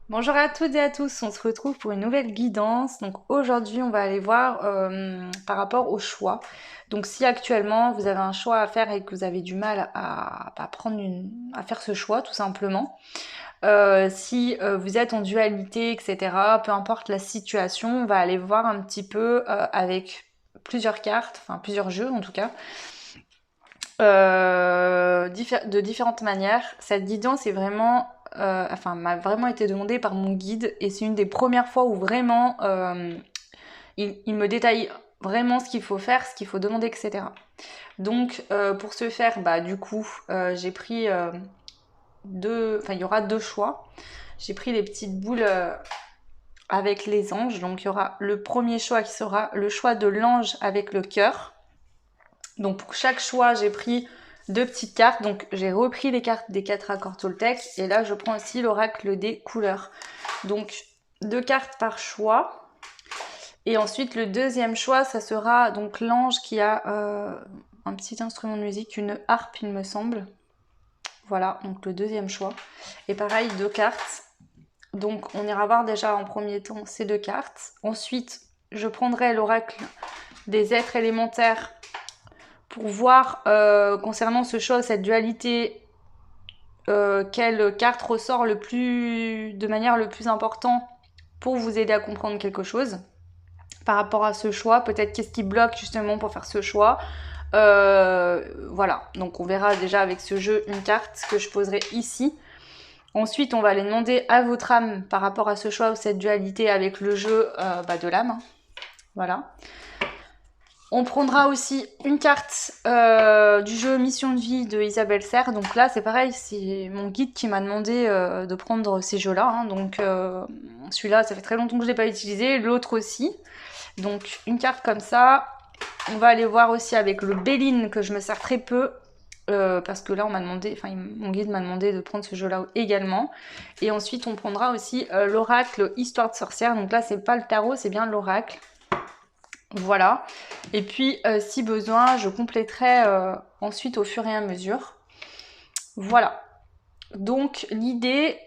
Bonjour à toutes et à tous, on se retrouve pour une nouvelle guidance. Donc aujourd'hui, on va aller voir par rapport au choix. Donc si actuellement vous avez un choix à faire et que vous avez du mal à faire ce choix, tout simplement. Si vous êtes en dualité, etc., peu importe la situation, on va aller voir un petit peu avec plusieurs cartes, enfin plusieurs jeux en tout cas, de différentes manières. Cette guidance est vraiment, m'a vraiment été demandée par mon guide et c'est une des premières fois où vraiment il me détaille vraiment ce qu'il faut faire, ce qu'il faut demander, etc. Donc pour ce faire, bah du coup, j'ai pris il y aura deux choix. J'ai pris les petites boules avec les anges. Donc il y aura le premier choix qui sera le choix de l'ange avec le cœur. Donc pour chaque choix, j'ai pris deux petites cartes. Donc j'ai repris les cartes des 4 accords Toltec. Et là, je prends aussi l'oracle des couleurs. Donc deux cartes par choix. Et ensuite, le deuxième choix, ça sera donc l'ange qui a un petit instrument de musique, une harpe, il me semble. Voilà, donc le deuxième choix. Et pareil, deux cartes. Donc on ira voir déjà en premier temps ces deux cartes. Ensuite, je prendrai l'oracle des êtres élémentaires pour voir concernant ce choix, cette dualité, quelle carte ressort de manière le plus importante pour vous aider à comprendre quelque chose par rapport à ce choix. Peut-être qu'est-ce qui bloque justement pour faire ce choix. Voilà, donc on verra déjà avec ce jeu une carte que je poserai ici. Ensuite, on va aller demander à votre âme par rapport à ce choix ou cette dualité avec le jeu de l'âme. Voilà. On prendra aussi une carte du jeu Mission de vie de Isabelle Serre. Donc là, c'est pareil, c'est mon guide qui m'a demandé de prendre ces jeux-là. Hein. Donc celui-là, ça fait très longtemps que je ne l'ai pas utilisé. L'autre aussi. Donc une carte comme ça. On va aller voir aussi avec le Béline que je me sers très peu. Parce que là, mon guide m'a demandé de prendre ce jeu-là également. Et ensuite, on prendra aussi l'oracle Histoire de sorcière. Donc là, c'est pas le tarot, c'est bien l'oracle. Voilà. Et puis, si besoin, je compléterai ensuite au fur et à mesure. Voilà. Donc, l'idée,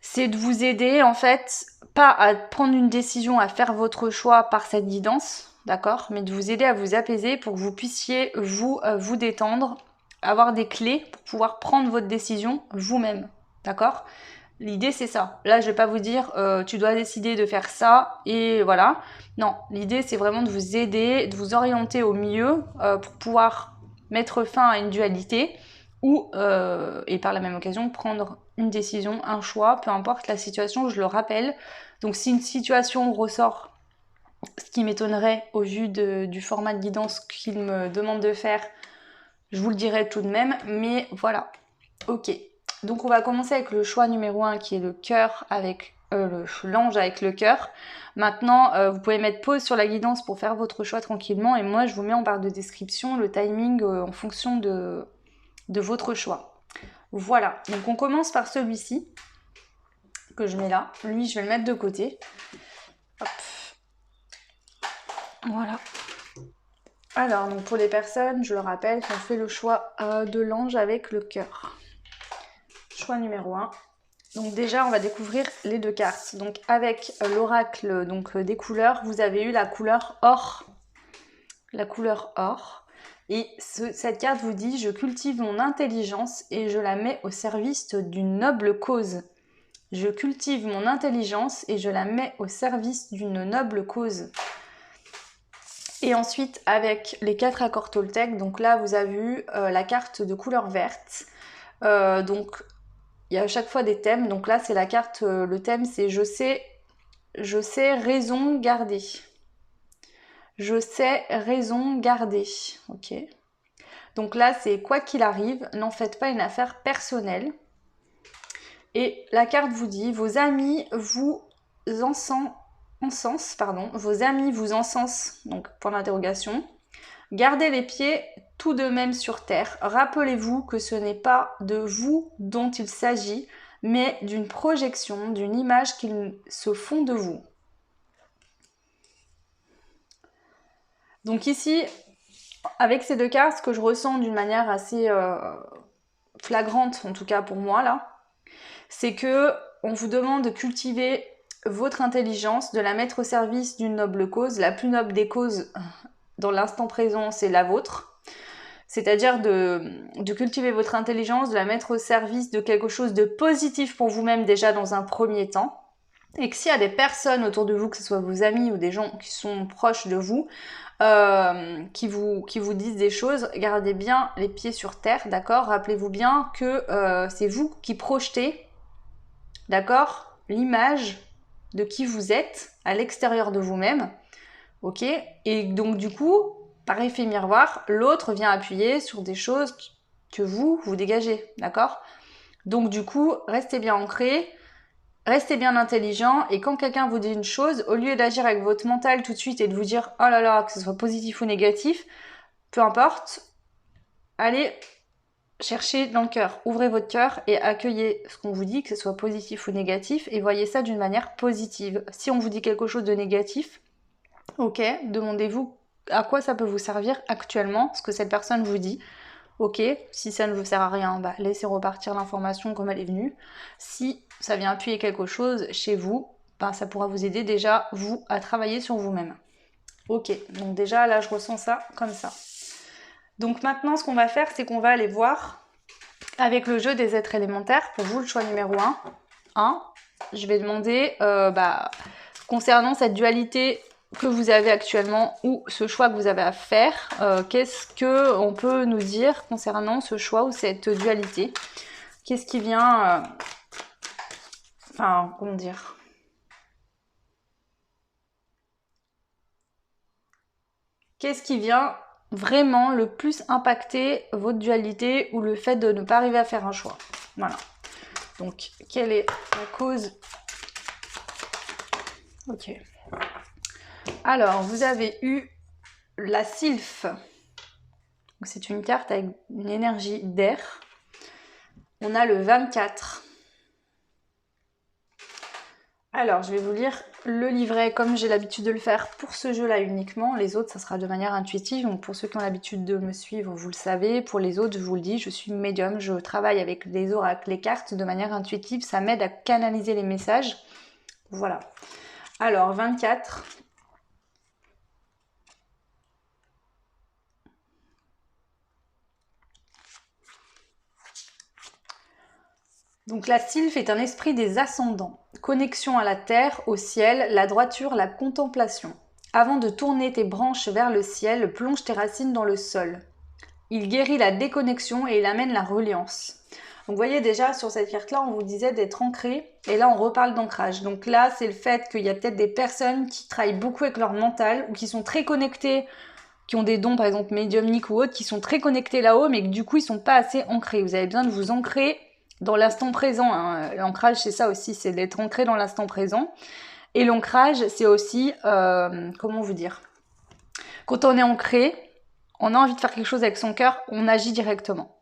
c'est de vous aider, en fait, pas à prendre une décision, à faire votre choix par cette guidance, d'accord, mais de vous aider à vous apaiser pour que vous puissiez, vous détendre, avoir des clés pour pouvoir prendre votre décision vous-même, d'accord. L'idée c'est ça. Là je vais pas vous dire tu dois décider de faire ça et voilà. Non, l'idée c'est vraiment de vous aider, de vous orienter au mieux pour pouvoir mettre fin à une dualité ou et par la même occasion prendre une décision, un choix, peu importe la situation, je le rappelle. Donc si une situation ressort, ce qui m'étonnerait au vu du format de guidance qu'il me demande de faire, je vous le dirai tout de même, mais voilà. Ok, donc on va commencer avec le choix numéro 1 qui est le cœur avec l'ange avec le cœur. Maintenant, vous pouvez mettre pause sur la guidance pour faire votre choix tranquillement et moi je vous mets en barre de description le timing en fonction de votre choix. Voilà, donc on commence par celui-ci que je mets là. Lui, je vais le mettre de côté. Hop. Voilà. Alors, donc pour les personnes, je le rappelle, on fait le choix de l'ange avec le cœur. Choix numéro 1. Donc déjà, on va découvrir les deux cartes. Donc avec l'oracle des couleurs, vous avez eu la couleur or. La couleur or. Et cette carte vous dit « Je cultive mon intelligence et je la mets au service d'une noble cause. Je cultive mon intelligence et je la mets au service d'une noble cause. » Et ensuite, avec les 4 accords Toltec, donc là, vous avez vu la carte de couleur verte. Donc, il y a à chaque fois des thèmes. Donc là, c'est la carte, le thème, c'est je sais raison garder. Je sais raison garder. Ok. Donc là, c'est quoi qu'il arrive, n'en faites pas une affaire personnelle. Et la carte vous dit, vos amis vous vos amis vous encensent, donc point d'interrogation. Gardez les pieds tout de même sur terre. Rappelez-vous que ce n'est pas de vous dont il s'agit, mais d'une projection, d'une image qu'ils se font de vous. Donc ici, avec ces deux cartes, ce que je ressens d'une manière assez flagrante, en tout cas pour moi là, c'est que on vous demande de cultiver votre intelligence, de la mettre au service d'une noble cause. La plus noble des causes dans l'instant présent, c'est la vôtre. C'est-à-dire de cultiver votre intelligence, de la mettre au service de quelque chose de positif pour vous-même déjà dans un premier temps. Et que s'il y a des personnes autour de vous, que ce soit vos amis ou des gens qui sont proches de vous, qui vous disent des choses, gardez bien les pieds sur terre, d'accord? Rappelez-vous bien que c'est vous qui projetez, d'accord, l'image de qui vous êtes à l'extérieur de vous-même, ok? Et donc du coup, par effet miroir, l'autre vient appuyer sur des choses que vous dégagez, d'accord? Donc du coup, restez bien ancrés, restez bien intelligent, et quand quelqu'un vous dit une chose, au lieu d'agir avec votre mental tout de suite et de vous dire « Oh là là », que ce soit positif ou négatif, peu importe, allez chercher dans le cœur, ouvrez votre cœur et accueillez ce qu'on vous dit, que ce soit positif ou négatif, et voyez ça d'une manière positive. Si on vous dit quelque chose de négatif, ok, demandez-vous à quoi ça peut vous servir actuellement, ce que cette personne vous dit. Ok, si ça ne vous sert à rien, bah, laissez repartir l'information comme elle est venue. Si ça vient appuyer quelque chose chez vous, bah, ça pourra vous aider déjà, vous, à travailler sur vous-même. Ok, donc déjà là je ressens ça comme ça. Donc maintenant ce qu'on va faire, c'est qu'on va aller voir avec le jeu des êtres élémentaires, pour vous le choix numéro 1, je vais demander, concernant cette dualité que vous avez actuellement ou ce choix que vous avez à faire, qu'est-ce qu'on peut nous dire concernant ce choix ou cette dualité? Qu'est-ce qui vient... comment dire? Qu'est-ce qui vient vraiment le plus impacter votre dualité ou le fait de ne pas arriver à faire un choix? Voilà. Donc, quelle est la cause? Ok. Alors, vous avez eu la sylphe. C'est une carte avec une énergie d'air. On a le 24. Alors, je vais vous lire le livret comme j'ai l'habitude de le faire pour ce jeu-là uniquement. Les autres, ça sera de manière intuitive. Donc, pour ceux qui ont l'habitude de me suivre, vous le savez. Pour les autres, je vous le dis, je suis médium. Je travaille avec les oracles, les cartes de manière intuitive. Ça m'aide à canaliser les messages. Voilà. Alors, 24. Donc la sylphe est un esprit des ascendants. Connexion à la terre, au ciel, la droiture, la contemplation. Avant de tourner tes branches vers le ciel, plonge tes racines dans le sol. Il guérit la déconnexion et il amène la reliance. Donc vous voyez déjà sur cette carte-là, on vous disait d'être ancré, et là on reparle d'ancrage. Donc là, c'est le fait qu'il y a peut-être des personnes qui travaillent beaucoup avec leur mental, ou qui sont très connectées, qui ont des dons par exemple médiumniques ou autres, qui sont très connectés là-haut, mais que du coup ils sont pas assez ancrés. Vous avez besoin de vous ancrer dans l'instant présent. Hein. L'ancrage, c'est ça aussi, c'est d'être ancré dans l'instant présent. Et l'ancrage, c'est aussi, comment vous dire, quand on est ancré, on a envie de faire quelque chose avec son cœur, on agit directement.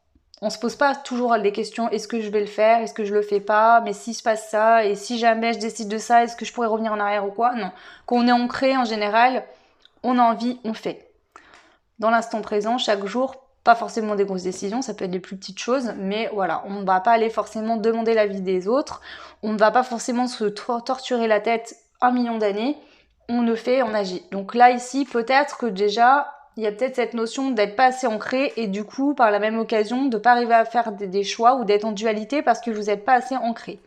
On se pose pas toujours des questions, est-ce que je vais le faire, est-ce que je le fais pas, mais s'il se passe ça, et si jamais je décide de ça, est-ce que je pourrais revenir en arrière ou quoi? Non. Quand on est ancré, en général, on a envie, on fait. Dans l'instant présent, chaque jour, pas forcément des grosses décisions, ça peut être des plus petites choses, mais voilà, on ne va pas aller forcément demander l'avis des autres, on ne va pas forcément se torturer la tête 1 million d'années, on le fait, on agit. Donc là, ici, peut-être que déjà, il y a peut-être cette notion d'être pas assez ancré et du coup, par la même occasion, de ne pas arriver à faire des choix ou d'être en dualité parce que vous n'êtes pas assez ancré.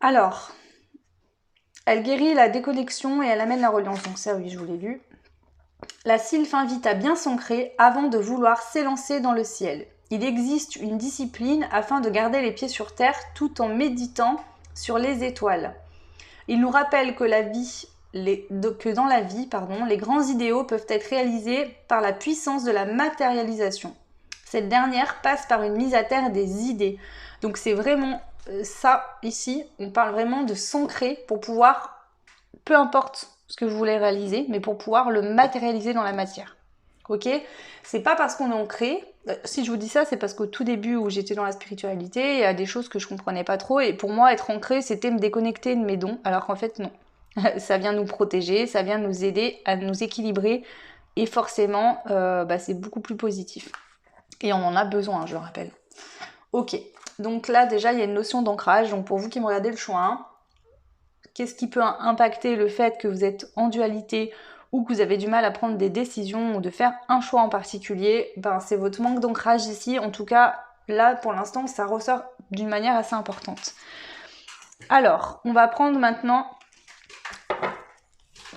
Alors, elle guérit la déconnexion et elle amène la reliance, donc ça oui, je vous l'ai lu. La sylphe invite à bien s'ancrer avant de vouloir s'élancer dans le ciel. Il existe une discipline afin de garder les pieds sur terre tout en méditant sur les étoiles. Il nous rappelle que dans la vie, les grands idéaux peuvent être réalisés par la puissance de la matérialisation. Cette dernière passe par une mise à terre des idées. Donc c'est vraiment ça, ici, on parle vraiment de s'ancrer pour pouvoir, peu importe ce que vous voulez réaliser, mais pour pouvoir le matérialiser dans la matière. Ok? C'est pas parce qu'on est ancré. Si je vous dis ça, c'est parce qu'au tout début où j'étais dans la spiritualité, il y a des choses que je comprenais pas trop, et pour moi, être ancré, c'était me déconnecter de mes dons, alors qu'en fait, non. Ça vient nous protéger, ça vient nous aider à nous équilibrer, et forcément, c'est beaucoup plus positif. Et on en a besoin, je le rappelle. Ok, Donc là, déjà, il y a une notion d'ancrage. Donc pour vous qui me regardez le choix 1, qu'est-ce qui peut impacter le fait que vous êtes en dualité ou que vous avez du mal à prendre des décisions ou de faire un choix en particulier? Ben, c'est votre manque d'ancrage ici. En tout cas, là, pour l'instant, ça ressort d'une manière assez importante. Alors, on va prendre maintenant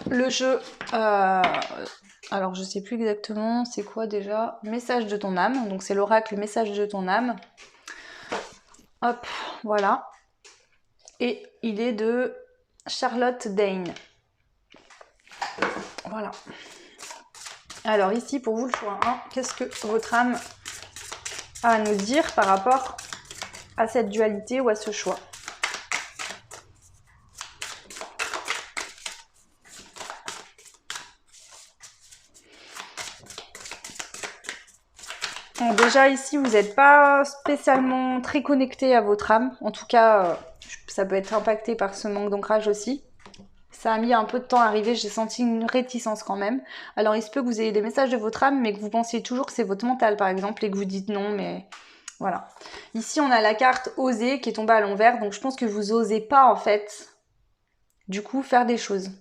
le jeu... alors, je sais plus exactement, c'est quoi déjà? Message de ton âme. Donc, c'est l'oracle message de ton âme. Hop, voilà. Et il est de Charlotte Dane. Voilà. Alors ici, pour vous, le choix 1, qu'est-ce que votre âme a à nous dire par rapport à cette dualité ou à ce choix? Bon, déjà ici, vous n'êtes pas spécialement très connecté à votre âme. En tout cas, ça peut être impacté par ce manque d'ancrage aussi. Ça a mis un peu de temps à arriver, j'ai senti une réticence quand même. Alors il se peut que vous ayez des messages de votre âme, mais que vous pensiez toujours que c'est votre mental par exemple, et que vous dites non, mais voilà. Ici on a la carte oser qui est tombée à l'envers, donc je pense que vous osez pas en fait, du coup, faire des choses.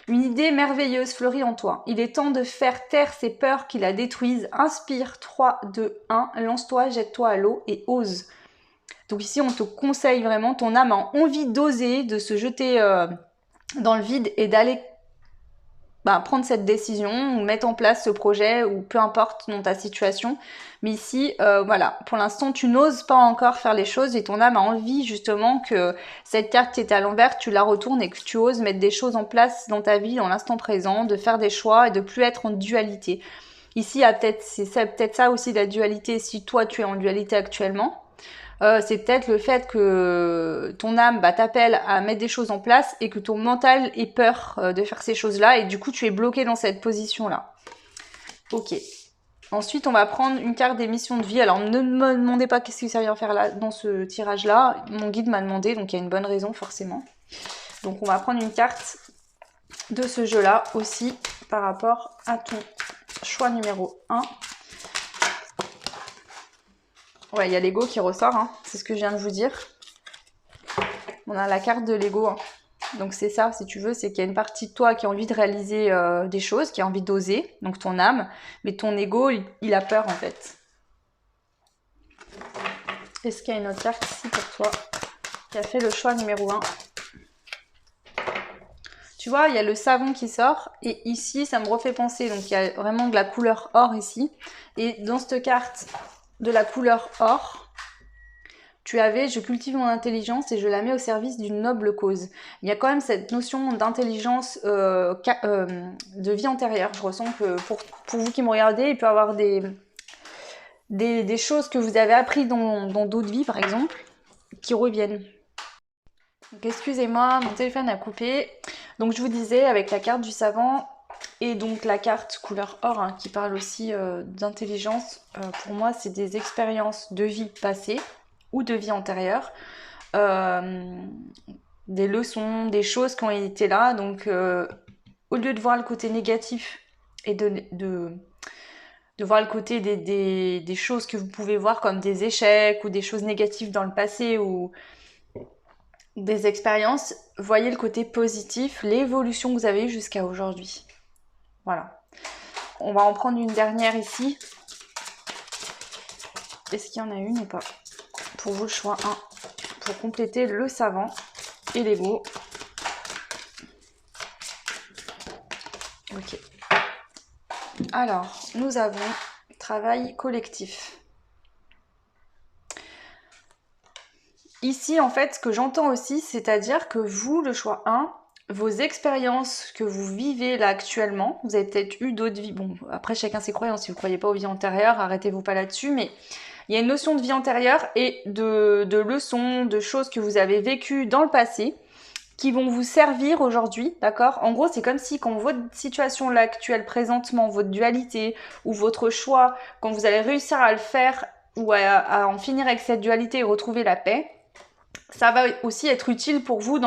Une idée merveilleuse fleurit en toi. Il est temps de faire taire ces peurs qui la détruisent. Inspire, 3, 2, 1, lance-toi, jette-toi à l'eau et ose. Donc ici on te conseille vraiment, ton âme a envie d'oser, de se jeter... dans le vide et d'aller prendre cette décision ou mettre en place ce projet ou peu importe dans ta situation. Mais ici, voilà, pour l'instant, tu n'oses pas encore faire les choses et ton âme a envie justement que cette carte qui est à l'envers, tu la retournes et que tu oses mettre des choses en place dans ta vie, dans l'instant présent, de faire des choix et de plus être en dualité. Ici, c'est peut-être ça aussi la dualité si toi tu es en dualité actuellement. C'est peut-être le fait que ton âme t'appelle à mettre des choses en place et que ton mental ait peur de faire ces choses-là et du coup tu es bloqué dans cette position-là. Ok. Ensuite, on va prendre une carte des missions de vie. Alors, ne me demandez pas qu'est-ce que ça vient faire là, dans ce tirage-là. Mon guide m'a demandé, donc il y a une bonne raison forcément. Donc, on va prendre une carte de ce jeu-là aussi par rapport à ton choix numéro 1. Ouais, il y a l'ego qui ressort, hein. C'est ce que je viens de vous dire. On a la carte de l'ego, hein. Donc c'est ça, si tu veux, c'est qu'il y a une partie de toi qui a envie de réaliser des choses, qui a envie d'oser, donc ton âme, mais ton ego, il a peur en fait. Est-ce qu'il y a une autre carte ici pour toi qui a fait le choix numéro 1? Tu vois, il y a le savon qui sort, et ici, ça me refait penser, donc il y a vraiment de la couleur or ici, et dans cette carte de la couleur or, tu avais « je cultive mon intelligence et je la mets au service d'une noble cause ». Il y a quand même cette notion d'intelligence de vie antérieure. Je ressens que pour vous qui me regardez, il peut y avoir des choses que vous avez apprises dans d'autres vies, par exemple, qui reviennent. Donc excusez-moi, mon téléphone a coupé. Donc je vous disais, avec la carte du savant et donc la carte couleur or, hein, qui parle aussi d'intelligence, pour moi, c'est des expériences de vie passée ou de vie antérieure, des leçons, des choses qui ont été là. Donc, au lieu de voir le côté négatif et de voir le côté des choses que vous pouvez voir comme des échecs ou des choses négatives dans le passé ou des expériences, voyez le côté positif, l'évolution que vous avez eue jusqu'à aujourd'hui. Voilà. On va en prendre une dernière ici. Est-ce qu'il y en a une ou pas? Pour vous, le choix 1, pour compléter le savant et l'ego. Ok. Alors, nous avons travail collectif. Ici, en fait, ce que j'entends aussi, c'est-à-dire que vous, le choix 1, vos expériences que vous vivez là actuellement, vous avez peut-être eu d'autres vies. Bon, après, chacun ses croyances. Si vous ne croyez pas aux vies antérieures, arrêtez-vous pas là-dessus, mais il y a une notion de vie antérieure et de leçons, de choses que vous avez vécues dans le passé qui vont vous servir aujourd'hui, d'accord? En gros, c'est comme si quand votre situation là actuelle, présentement, votre dualité ou votre choix, quand vous allez réussir à le faire ou à en finir avec cette dualité et retrouver la paix, ça va aussi être utile pour vous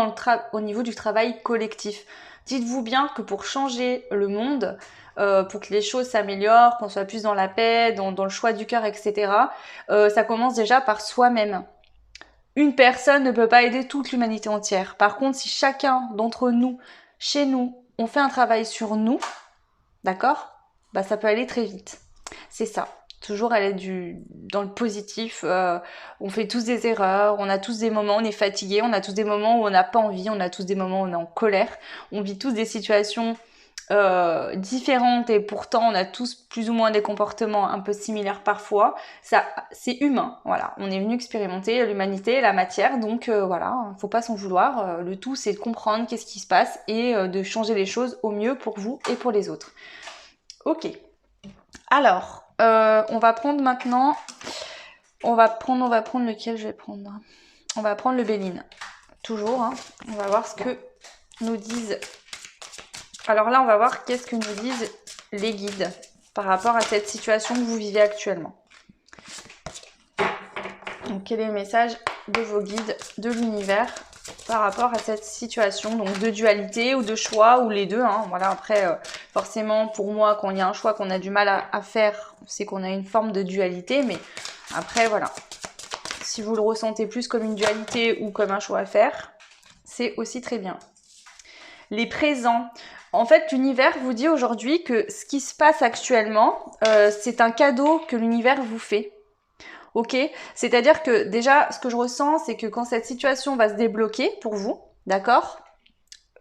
au niveau du travail collectif. Dites-vous bien que pour changer le monde, pour que les choses s'améliorent, qu'on soit plus dans la paix, dans le choix du cœur, etc. Ça commence déjà par soi-même. Une personne ne peut pas aider toute l'humanité entière. Par contre, si chacun d'entre nous, chez nous, on fait un travail sur nous, d'accord? Bah ça peut aller très vite. C'est ça. Toujours aller dans le positif. On fait tous des erreurs, on a tous des moments où on est fatigué, on a tous des moments où on n'a pas envie, on a tous des moments où on est en colère. On vit tous des situations différentes et pourtant on a tous plus ou moins des comportements un peu similaires parfois. Ça, c'est humain, voilà. On est venu expérimenter l'humanité, la matière, donc voilà, faut pas s'en vouloir. Le tout c'est de comprendre qu'est-ce qui se passe et de changer les choses au mieux pour vous et pour les autres. Ok. Alors, on va prendre maintenant. On va prendre lequel je vais prendre. On va prendre le Béline. Toujours, hein. On va voir ce que nous disent. Alors là, on va voir qu'est-ce que nous disent les guides par rapport à cette situation que vous vivez actuellement. Donc, quel est le message de vos guides, de l'univers par rapport à cette situation, donc de dualité ou de choix, ou les deux, hein. Voilà, après, forcément, pour moi, quand il y a un choix qu'on a du mal à faire, c'est qu'on a une forme de dualité, mais après, voilà. Si vous le ressentez plus comme une dualité ou comme un choix à faire, c'est aussi très bien. Les présents. En fait, l'univers vous dit aujourd'hui que ce qui se passe actuellement, c'est un cadeau que l'univers vous fait. Ok, c'est-à-dire que déjà, ce que je ressens, c'est que quand cette situation va se débloquer pour vous, d'accord,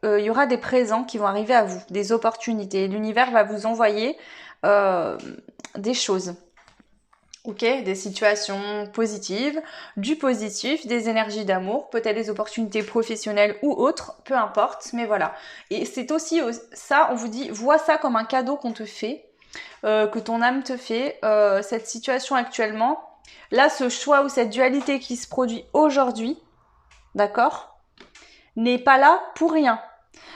il y aura des présents qui vont arriver à vous, des opportunités. L'univers va vous envoyer des choses, ok, des situations positives, du positif, des énergies d'amour, peut-être des opportunités professionnelles ou autres, peu importe, mais voilà. Et c'est aussi ça, on vous dit, vois ça comme un cadeau qu'on te fait, que ton âme te fait, cette situation actuellement. Là, ce choix ou cette dualité qui se produit aujourd'hui, d'accord, n'est pas là pour rien.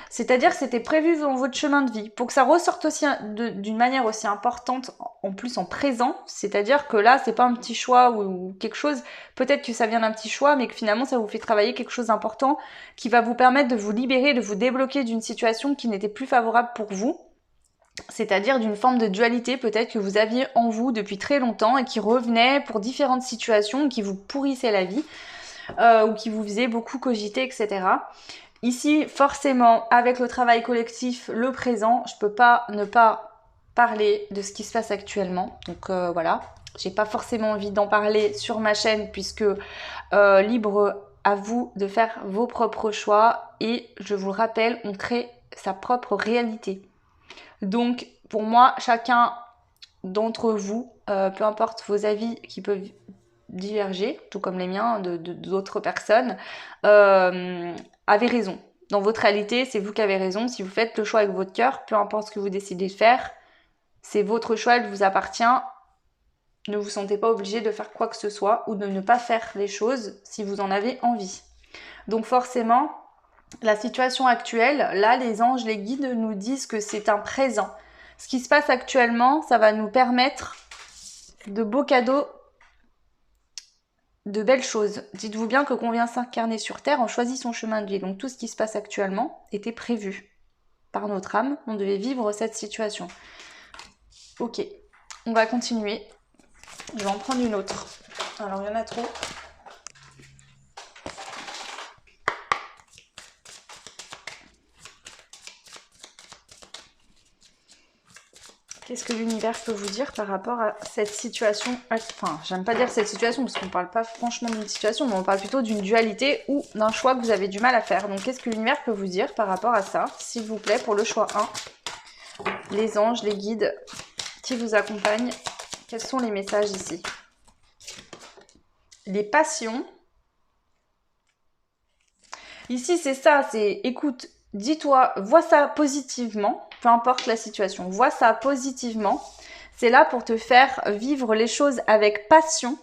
C'est-à-dire que c'était prévu dans votre chemin de vie. Pour que ça ressorte aussi d'une manière aussi importante, en plus en présent, c'est-à-dire que là, c'est pas un petit choix ou quelque chose, peut-être que ça vient d'un petit choix, mais que finalement, ça vous fait travailler quelque chose d'important qui va vous permettre de vous libérer, de vous débloquer d'une situation qui n'était plus favorable pour vous. C'est-à-dire d'une forme de dualité peut-être que vous aviez en vous depuis très longtemps et qui revenait pour différentes situations, qui vous pourrissaient la vie ou qui vous faisait beaucoup cogiter, etc. Ici, forcément, avec le travail collectif, le présent, je peux pas ne pas parler de ce qui se passe actuellement. Donc voilà, j'ai pas forcément envie d'en parler sur ma chaîne puisque libre à vous de faire vos propres choix et je vous le rappelle, on crée sa propre réalité. Donc, pour moi, chacun d'entre vous, peu importe vos avis qui peuvent diverger, tout comme les miens, d'autres personnes, avez raison. Dans votre réalité, c'est vous qui avez raison. Si vous faites le choix avec votre cœur, peu importe ce que vous décidez de faire, c'est votre choix, il vous appartient. Ne vous sentez pas obligé de faire quoi que ce soit ou de ne pas faire les choses si vous en avez envie. Donc forcément, la situation actuelle, là, les anges, les guides nous disent que c'est un présent. Ce qui se passe actuellement, ça va nous permettre de beaux cadeaux, de belles choses. Dites-vous bien que qu'on vient s'incarner sur Terre, on choisit son chemin de vie. Donc tout ce qui se passe actuellement était prévu par notre âme. On devait vivre cette situation. Ok, on va continuer. Je vais en prendre une autre. Alors il y en a trop. Qu'est-ce que l'univers peut vous dire par rapport à cette situation? Enfin, j'aime pas dire cette situation parce qu'on parle pas franchement d'une situation, mais on parle plutôt d'une dualité ou d'un choix que vous avez du mal à faire. Donc, qu'est-ce que l'univers peut vous dire par rapport à ça, s'il vous plaît, pour le choix 1? Les anges, les guides qui vous accompagnent, quels sont les messages ici? Les passions. Ici, c'est ça, c'est écoute, dis-toi, vois ça positivement, peu importe la situation, vois ça positivement. C'est là pour te faire vivre les choses avec passion.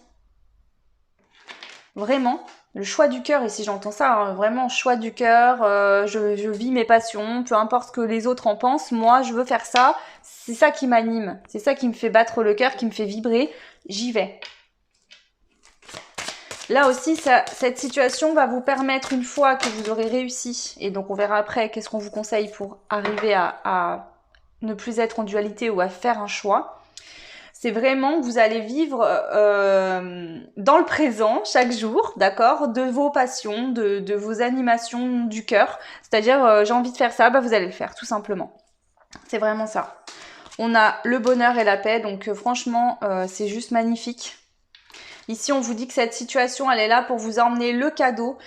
Vraiment, le choix du cœur, ici j'entends ça, hein, vraiment choix du cœur, je vis mes passions, peu importe ce que les autres en pensent, moi je veux faire ça, c'est ça qui m'anime, c'est ça qui me fait battre le cœur, qui me fait vibrer, j'y vais. Là aussi, cette situation va vous permettre, une fois que vous aurez réussi, et donc on verra après qu'est-ce qu'on vous conseille pour arriver à ne plus être en dualité ou à faire un choix. C'est vraiment que vous allez vivre dans le présent chaque jour, d'accord, de vos passions, de vos animations du cœur. C'est-à-dire, j'ai envie de faire ça, bah vous allez le faire, tout simplement. C'est vraiment ça. On a le bonheur et la paix, donc franchement, c'est juste magnifique. Ici, on vous dit que cette situation, elle est là pour vous emmener le cadeau,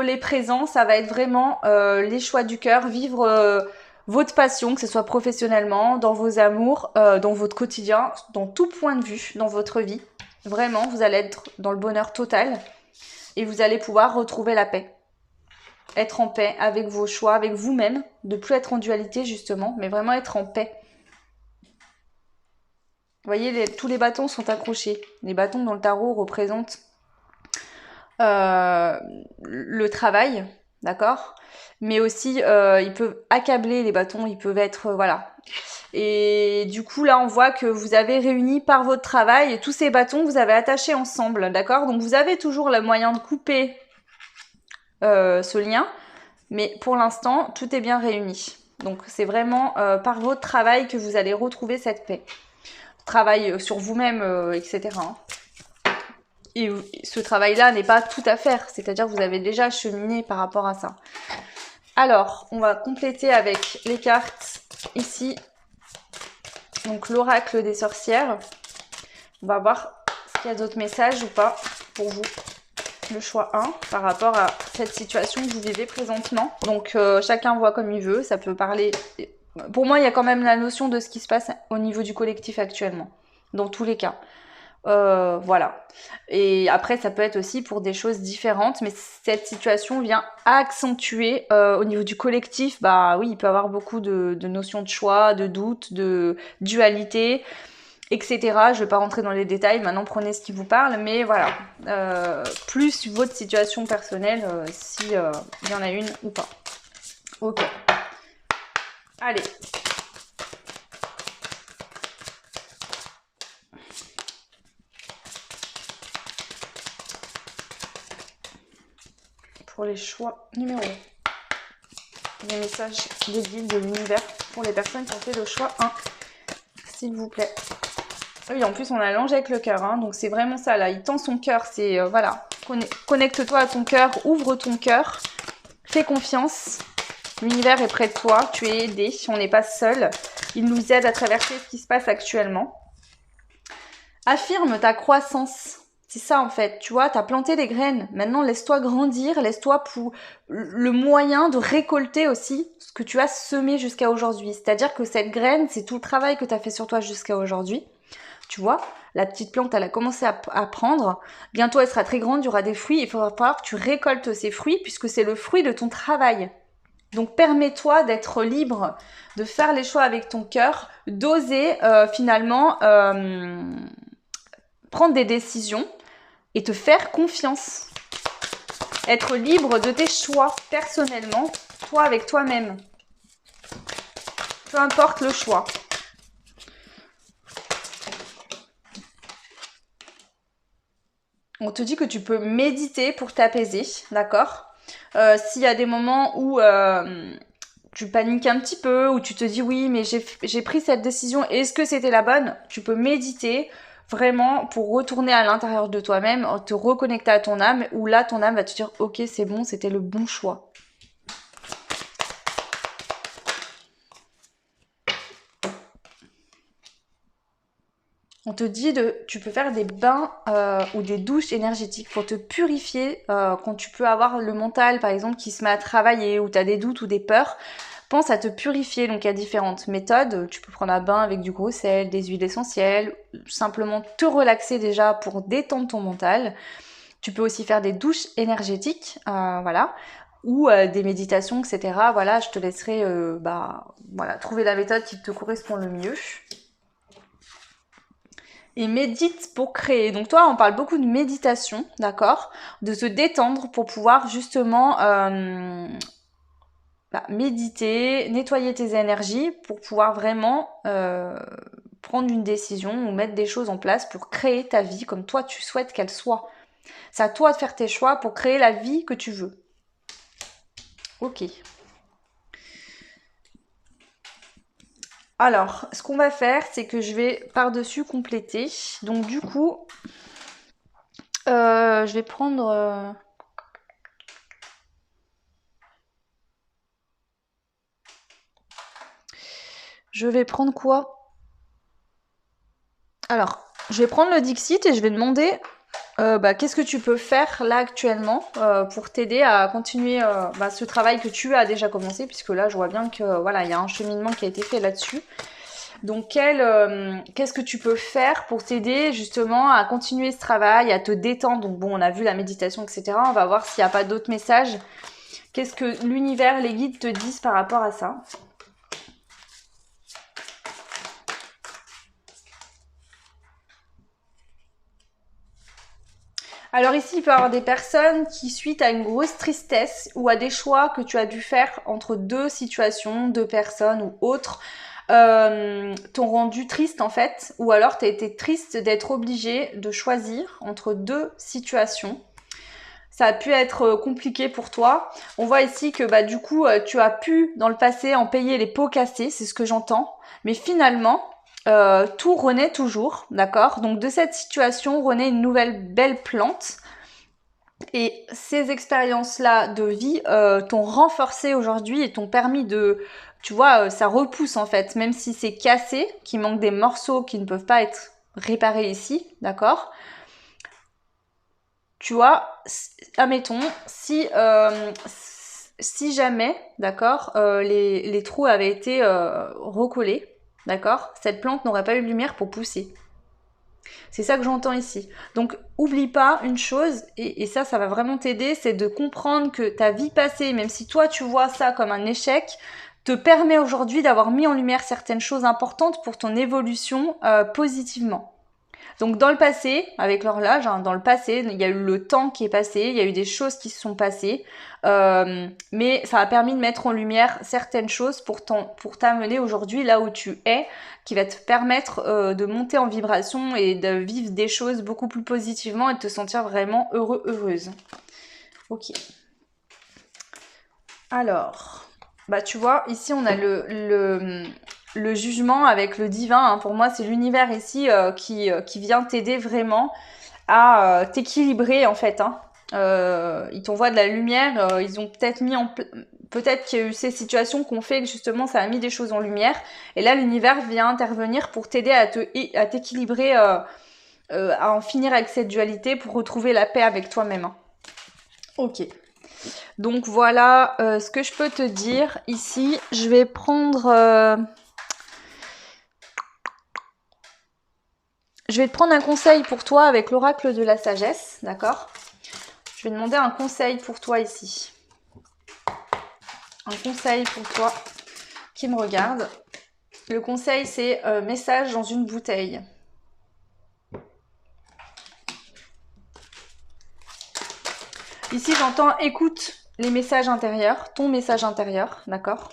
les présents. Ça va être vraiment les choix du cœur, vivre votre passion, que ce soit professionnellement, dans vos amours, dans votre quotidien, dans tout point de vue, dans votre vie. Vraiment, vous allez être dans le bonheur total et vous allez pouvoir retrouver la paix. Être en paix avec vos choix, avec vous-même, de plus être en dualité justement, mais vraiment être en paix. Vous voyez, tous les bâtons sont accrochés. Les bâtons dans le tarot représentent le travail, d'accord? Mais aussi, ils peuvent accabler les bâtons, ils peuvent être, voilà. Et du coup, là, on voit que vous avez réuni par votre travail tous ces bâtons, vous avez attachés ensemble, d'accord? Donc, vous avez toujours le moyen de couper ce lien, mais pour l'instant, tout est bien réuni. Donc, c'est vraiment par votre travail que vous allez retrouver cette paix. Travail sur vous-même, etc. Et ce travail-là n'est pas tout à faire, c'est-à-dire que vous avez déjà cheminé par rapport à ça. Alors, on va compléter avec les cartes ici. Donc, l'oracle des sorcières. On va voir s'il y a d'autres messages ou pas pour vous. Le choix 1 par rapport à cette situation que vous vivez présentement. Donc, chacun voit comme il veut, ça peut parler... Pour moi, il y a quand même la notion de ce qui se passe au niveau du collectif actuellement, dans tous les cas. Voilà. Et après, ça peut être aussi pour des choses différentes, mais cette situation vient accentuer au niveau du collectif. Bah oui, il peut y avoir beaucoup de notions de choix, de doutes, de dualité, etc. Je vais pas rentrer dans les détails, maintenant prenez ce qui vous parle, mais voilà. Plus votre situation personnelle, si il y en a une ou pas. Ok. Allez. Pour les choix numéro 1. Les messages des guides de l'univers pour les personnes qui ont fait le choix 1. S'il vous plaît. Oui, en plus on a l'ange avec le cœur, hein, donc c'est vraiment ça là. Il tend son cœur, c'est voilà. Connecte-toi à ton cœur, ouvre ton cœur, fais confiance. L'univers est près de toi, tu es aidé, on n'est pas seul. Il nous aide à traverser ce qui se passe actuellement. Affirme ta croissance. C'est ça en fait, tu vois, tu as planté des graines. Maintenant, laisse-toi grandir, laisse-toi pour le moyen de récolter aussi ce que tu as semé jusqu'à aujourd'hui. C'est-à-dire que cette graine, c'est tout le travail que tu as fait sur toi jusqu'à aujourd'hui. Tu vois, la petite plante, elle a commencé à prendre. Bientôt, elle sera très grande, il y aura des fruits. Il faudra falloir que tu récoltes ces fruits puisque c'est le fruit de ton travail. Donc, permets-toi d'être libre, de faire les choix avec ton cœur, d'oser finalement prendre des décisions et te faire confiance. Être libre de tes choix personnellement, toi avec toi-même. Peu importe le choix. On te dit que tu peux méditer pour t'apaiser, d'accord? S'il y a des moments où tu paniques un petit peu, où tu te dis oui, mais j'ai pris cette décision, est-ce que c'était la bonne? Tu peux méditer vraiment pour retourner à l'intérieur de toi-même, te reconnecter à ton âme, où là ton âme va te dire ok, c'est bon, c'était le bon choix. On te dit tu peux faire des bains ou des douches énergétiques pour te purifier quand tu peux avoir le mental par exemple qui se met à travailler ou tu as des doutes ou des peurs. Pense à te purifier, donc il y a différentes méthodes. Tu peux prendre un bain avec du gros sel, des huiles essentielles, simplement te relaxer déjà pour détendre ton mental. Tu peux aussi faire des douches énergétiques, voilà, ou des méditations, etc. Voilà, je te laisserai voilà, trouver la méthode qui te correspond le mieux. Et médite pour créer. Donc toi, on parle beaucoup de méditation, d'accord? De se détendre pour pouvoir justement méditer, nettoyer tes énergies pour pouvoir vraiment prendre une décision ou mettre des choses en place pour créer ta vie comme toi tu souhaites qu'elle soit. C'est à toi de faire tes choix pour créer la vie que tu veux. Ok. Alors, ce qu'on va faire, c'est que je vais par-dessus compléter. Donc du coup, je vais prendre... je vais prendre quoi? Alors, je vais prendre le Dixit et je vais demander qu'est-ce que tu peux faire là actuellement pour t'aider à continuer ce travail que tu as déjà commencé, puisque là je vois bien que voilà, il y a un cheminement qui a été fait là-dessus. Donc qu'est-ce que tu peux faire pour t'aider justement à continuer ce travail, à te détendre? Donc bon, on a vu la méditation, etc. On va voir s'il n'y a pas d'autres messages. Qu'est-ce que l'univers, les guides te disent par rapport à ça? Alors ici, il peut y avoir des personnes qui, suite à une grosse tristesse ou à des choix que tu as dû faire entre deux situations, deux personnes ou autres, t'ont rendu triste en fait, ou alors t'as été triste d'être obligé de choisir entre deux situations. Ça a pu être compliqué pour toi. On voit ici que du coup, tu as pu dans le passé en payer les pots cassés, c'est ce que j'entends. Mais finalement, tout renaît toujours, d'accord? Donc de cette situation renaît une nouvelle belle plante. Et ces expériences-là de vie t'ont renforcé aujourd'hui et t'ont permis de... Tu vois, ça repousse en fait, même si c'est cassé, qu'il manque des morceaux qui ne peuvent pas être réparés ici, d'accord? Tu vois, admettons, si jamais, d'accord, les trous avaient été recollés, d'accord, cette plante n'aurait pas eu de lumière pour pousser. C'est ça que j'entends ici. Donc, oublie pas une chose, et ça va vraiment t'aider, c'est de comprendre que ta vie passée, même si toi tu vois ça comme un échec, te permet aujourd'hui d'avoir mis en lumière certaines choses importantes pour ton évolution positivement. Donc dans le passé, avec l'horloge, dans le passé, il y a eu le temps qui est passé, il y a eu des choses qui se sont passées, mais ça a permis de mettre en lumière certaines choses pour t'amener aujourd'hui là où tu es, qui va te permettre de monter en vibration et de vivre des choses beaucoup plus positivement et de te sentir vraiment heureux, heureuse. Ok. Alors, tu vois, ici on a le jugement avec le divin. Hein. Pour moi, c'est l'univers ici qui vient t'aider vraiment à t'équilibrer en fait. Hein. Ils t'envoient de la lumière. Ils ont peut-être peut-être qu'il y a eu ces situations qui ont fait que justement ça a mis des choses en lumière. Et là, l'univers vient intervenir pour t'aider à t'équilibrer, à en finir avec cette dualité pour retrouver la paix avec toi-même. Hein. Ok. Donc voilà ce que je peux te dire ici. Je vais prendre... je vais te prendre un conseil pour toi avec l'oracle de la sagesse, d'accord? Je vais demander un conseil pour toi ici. Un conseil pour toi qui me regarde. Le conseil, c'est message dans une bouteille. Ici, j'entends écoute les messages intérieurs, ton message intérieur, d'accord?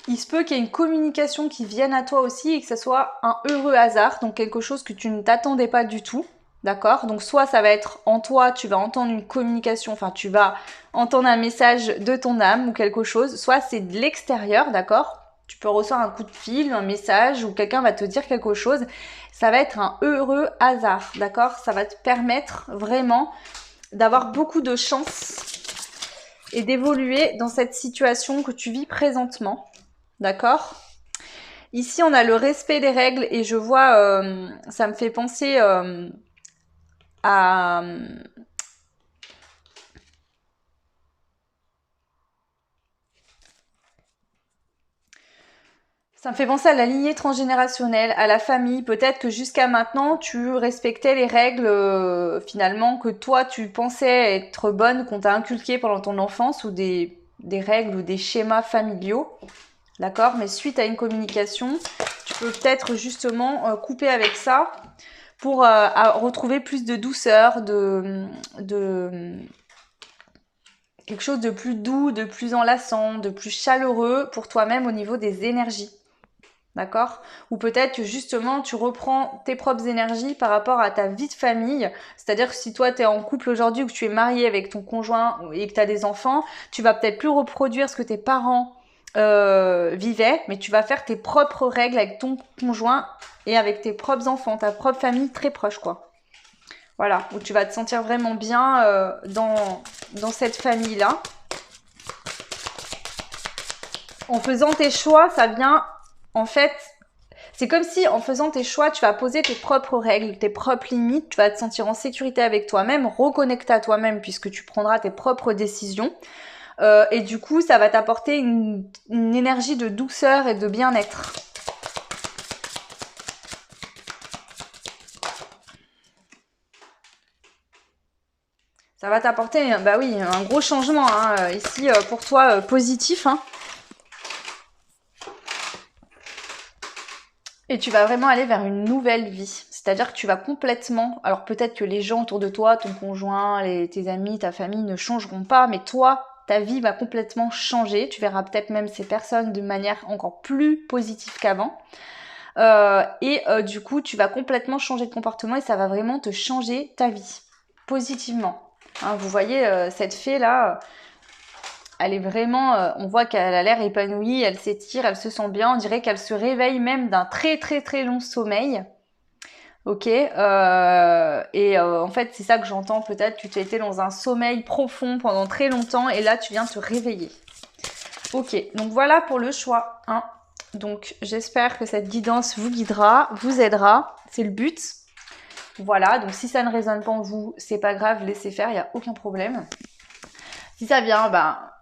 Il se peut qu'il y ait une communication qui vienne à toi aussi et que ce soit un heureux hasard, donc quelque chose que tu ne t'attendais pas du tout, d'accord? Donc soit ça va être en toi, tu vas entendre une communication, enfin tu vas entendre un message de ton âme ou quelque chose, soit c'est de l'extérieur, d'accord? Tu peux recevoir un coup de fil, un message ou quelqu'un va te dire quelque chose. Ça va être un heureux hasard, d'accord? Ça va te permettre vraiment d'avoir beaucoup de chance et d'évoluer dans cette situation que tu vis présentement. D'accord? Ici, on a le respect des règles et je vois, ça me fait penser à... Ça me fait penser à la lignée transgénérationnelle, à la famille. Peut-être que jusqu'à maintenant, tu respectais les règles finalement que toi, tu pensais être bonnes, qu'on t'a inculquées pendant ton enfance, ou des règles ou des schémas familiaux. D'accord? Mais suite à une communication, tu peux peut-être justement couper avec ça pour retrouver plus de douceur, de quelque chose de plus doux, de plus enlaçant, de plus chaleureux pour toi-même au niveau des énergies. D'accord? Ou peut-être que justement tu reprends tes propres énergies par rapport à ta vie de famille. C'est-à-dire que si toi tu es en couple aujourd'hui ou que tu es marié avec ton conjoint et que tu as des enfants, tu vas peut-être plus reproduire ce que tes parents vivait, mais tu vas faire tes propres règles avec ton conjoint et avec tes propres enfants, ta propre famille très proche, quoi. Voilà, où tu vas te sentir vraiment bien dans cette famille-là. En faisant tes choix, ça vient, en fait, c'est comme si en faisant tes choix, tu vas poser tes propres règles, tes propres limites, tu vas te sentir en sécurité avec toi-même, reconnecter à toi-même puisque tu prendras tes propres décisions. Et du coup, ça va t'apporter une énergie de douceur et de bien-être. Ça va t'apporter, bah oui, un gros changement hein, ici pour toi positif. Hein. Et tu vas vraiment aller vers une nouvelle vie. C'est-à-dire que tu vas complètement... Alors peut-être que les gens autour de toi, ton conjoint, tes amis, ta famille ne changeront pas, mais toi, ta vie va complètement changer. Tu verras peut-être même ces personnes de manière encore plus positive qu'avant. Du coup, tu vas complètement changer de comportement et ça va vraiment te changer ta vie, positivement. Hein, vous voyez, cette fée-là... Elle est vraiment, on voit qu'elle a l'air épanouie, elle s'étire, elle se sent bien, on dirait qu'elle se réveille même d'un très très très long sommeil. Ok, en fait c'est ça que j'entends peut-être, tu été dans un sommeil profond pendant très longtemps et là tu viens te réveiller. Ok, donc voilà pour le choix 1. Donc j'espère que cette guidance vous guidera, vous aidera, c'est le but. Voilà, donc si ça ne résonne pas en vous, c'est pas grave, laissez faire, il n'y a aucun problème. Si ça vient,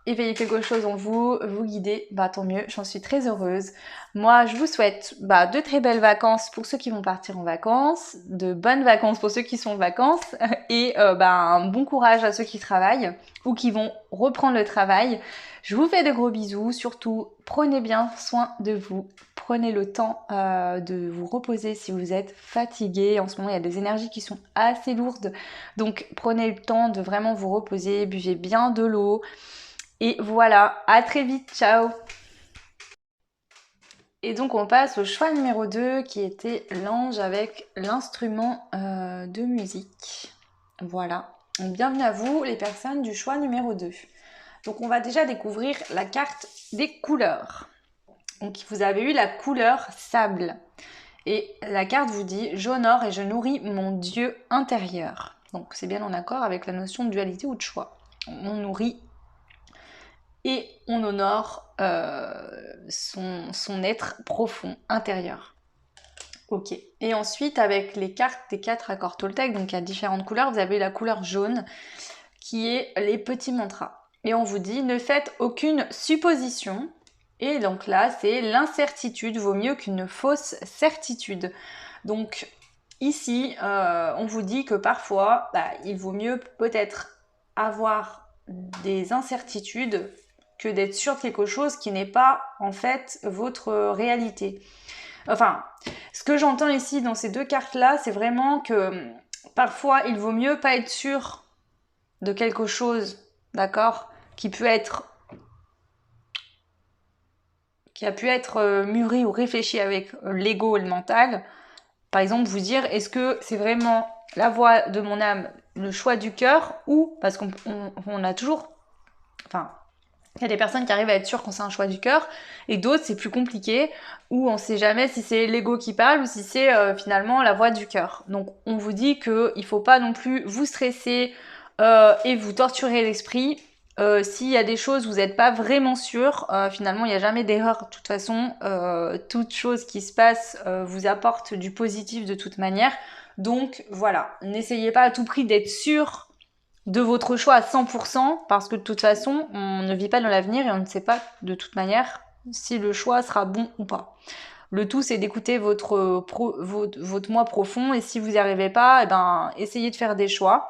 éveiller quelque chose en vous, vous guider, tant mieux, j'en suis très heureuse. Moi, je vous souhaite de très belles vacances pour ceux qui vont partir en vacances, de bonnes vacances pour ceux qui sont en vacances, et un bon courage à ceux qui travaillent ou qui vont reprendre le travail. Je vous fais de gros bisous, surtout prenez bien soin de vous. Prenez le temps de vous reposer si vous êtes fatigué. En ce moment, il y a des énergies qui sont assez lourdes. Donc, prenez le temps de vraiment vous reposer. Buvez bien de l'eau. Et voilà, à très vite. Ciao. Et donc, on passe au choix numéro 2 qui était l'ange avec l'instrument de musique. Voilà. Donc, bienvenue à vous, les personnes du choix numéro 2. Donc, on va déjà découvrir la carte des couleurs. Donc vous avez eu la couleur sable. Et la carte vous dit « J'honore et je nourris mon Dieu intérieur ». Donc c'est bien en accord avec la notion de dualité ou de choix. On nourrit et on honore son être profond, intérieur. Ok. Et ensuite, avec les cartes des 4 accords Toltec, donc il y a différentes couleurs, vous avez la couleur jaune qui est les petits mantras. Et on vous dit « Ne faites aucune supposition ». Et donc là, c'est l'incertitude vaut mieux qu'une fausse certitude. Donc ici, on vous dit que parfois, il vaut mieux peut-être avoir des incertitudes que d'être sûr de quelque chose qui n'est pas en fait votre réalité. Enfin, ce que j'entends ici dans ces 2 cartes-là, c'est vraiment que parfois, il vaut mieux pas être sûr de quelque chose, d'accord, qui a pu être mûri ou réfléchi avec l'ego et le mental. Par exemple, vous dire, est-ce que c'est vraiment la voix de mon âme, le choix du cœur, ou, parce qu'on a toujours... Enfin, il y a des personnes qui arrivent à être sûres quand c'est un choix du cœur, et d'autres, c'est plus compliqué, où on ne sait jamais si c'est l'ego qui parle ou si c'est finalement la voix du cœur. Donc, on vous dit qu'il ne faut pas non plus vous stresser et vous torturer l'esprit. S'il y a des choses où vous n'êtes pas vraiment sûr, finalement il n'y a jamais d'erreur de toute façon, toute chose qui se passe vous apporte du positif de toute manière, donc voilà, n'essayez pas à tout prix d'être sûr de votre choix à 100% parce que de toute façon on ne vit pas dans l'avenir et on ne sait pas de toute manière si le choix sera bon ou pas. Le tout c'est d'écouter votre moi profond et si vous n'y arrivez pas, essayez de faire des choix.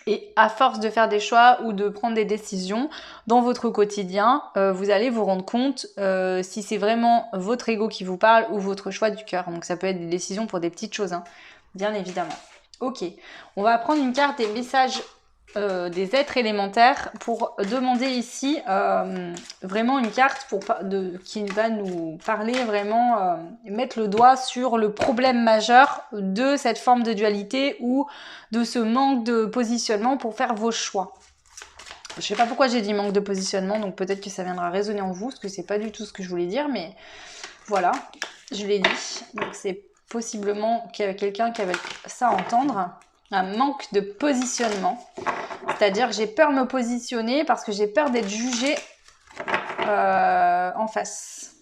Et à force de faire des choix ou de prendre des décisions dans votre quotidien, vous allez vous rendre compte si c'est vraiment votre ego qui vous parle ou votre choix du cœur. Donc ça peut être des décisions pour des petites choses, hein, bien évidemment. Ok, on va prendre une carte des messages des êtres élémentaires pour demander ici vraiment une carte qui va nous parler vraiment, mettre le doigt sur le problème majeur de cette forme de dualité ou de ce manque de positionnement pour faire vos choix. Je sais pas pourquoi j'ai dit manque de positionnement, donc peut-être que ça viendra résonner en vous, parce que c'est pas du tout ce que je voulais dire, mais voilà, je l'ai dit. Donc c'est possiblement qu'il y avait quelqu'un qui avait ça à entendre. Un manque de positionnement. C'est-à-dire que j'ai peur de me positionner parce que j'ai peur d'être jugée en face.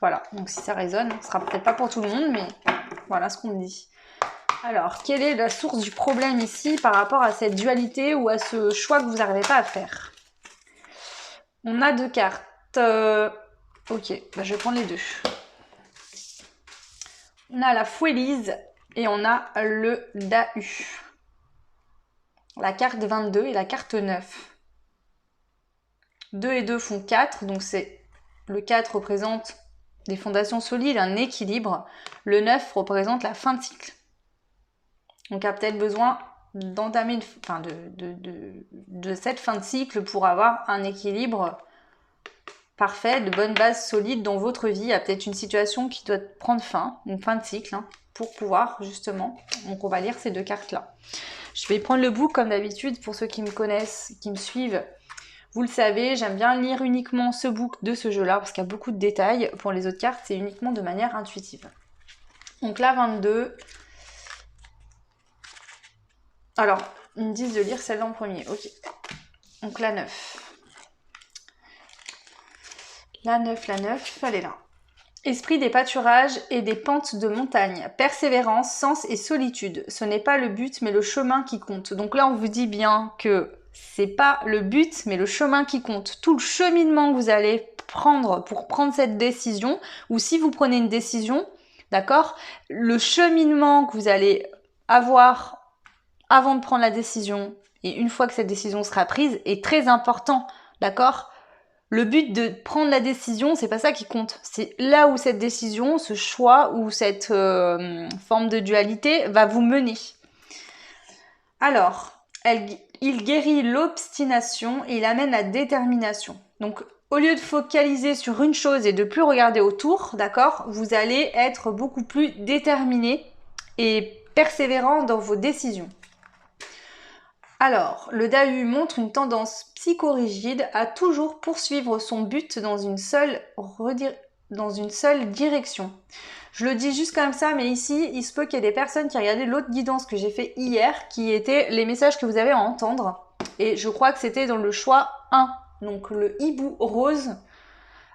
Voilà, donc si ça résonne, ce sera peut-être pas pour tout le monde, mais voilà ce qu'on me dit. Alors, quelle est la source du problème ici par rapport à cette dualité ou à ce choix que vous n'arrivez pas à faire? On a 2 cartes. Ok, bah je vais prendre les 2. On a la fouélise et on a le Dahu. La carte 22 et la carte 9. 2 et 2 font 4, donc le 4 représente des fondations solides, un équilibre. Le 9 représente la fin de cycle. Donc, il y a peut-être besoin d'entamer, de cette fin de cycle pour avoir un équilibre parfait, de bonnes bases solides dans votre vie. Il y a peut-être une situation qui doit prendre fin, une fin de cycle, hein, pour pouvoir justement. Donc, on va lire ces 2 cartes-là. Je vais prendre le book comme d'habitude pour ceux qui me connaissent, qui me suivent. Vous le savez, j'aime bien lire uniquement ce book de ce jeu-là parce qu'il y a beaucoup de détails. Pour les autres cartes, c'est uniquement de manière intuitive. Donc la 22. Alors, ils me disent de lire celle-là en premier. Ok. Donc la 9. La 9, elle est là. Esprit des pâturages et des pentes de montagne. Persévérance, sens et solitude. Ce n'est pas le but, mais le chemin qui compte. Donc là, on vous dit bien que c'est pas le but, mais le chemin qui compte. Tout le cheminement que vous allez prendre pour prendre cette décision, ou si vous prenez une décision, d'accord, le cheminement que vous allez avoir avant de prendre la décision, et une fois que cette décision sera prise, est très important, d'accord ? Le but de prendre la décision, c'est pas ça qui compte. C'est là où cette décision, ce choix ou cette forme de dualité va vous mener. Alors, il guérit l'obstination et il amène la détermination. Donc, au lieu de focaliser sur une chose et de plus regarder autour, d'accord, vous allez être beaucoup plus déterminé et persévérant dans vos décisions. Alors, le Dahu montre une tendance psychorigide à toujours poursuivre son but dans une seule direction. Je le dis juste comme ça, mais ici, il se peut qu'il y ait des personnes qui regardaient l'autre guidance que j'ai fait hier, qui était les messages que vous avez à entendre. Et je crois que c'était dans le choix 1, donc le hibou rose.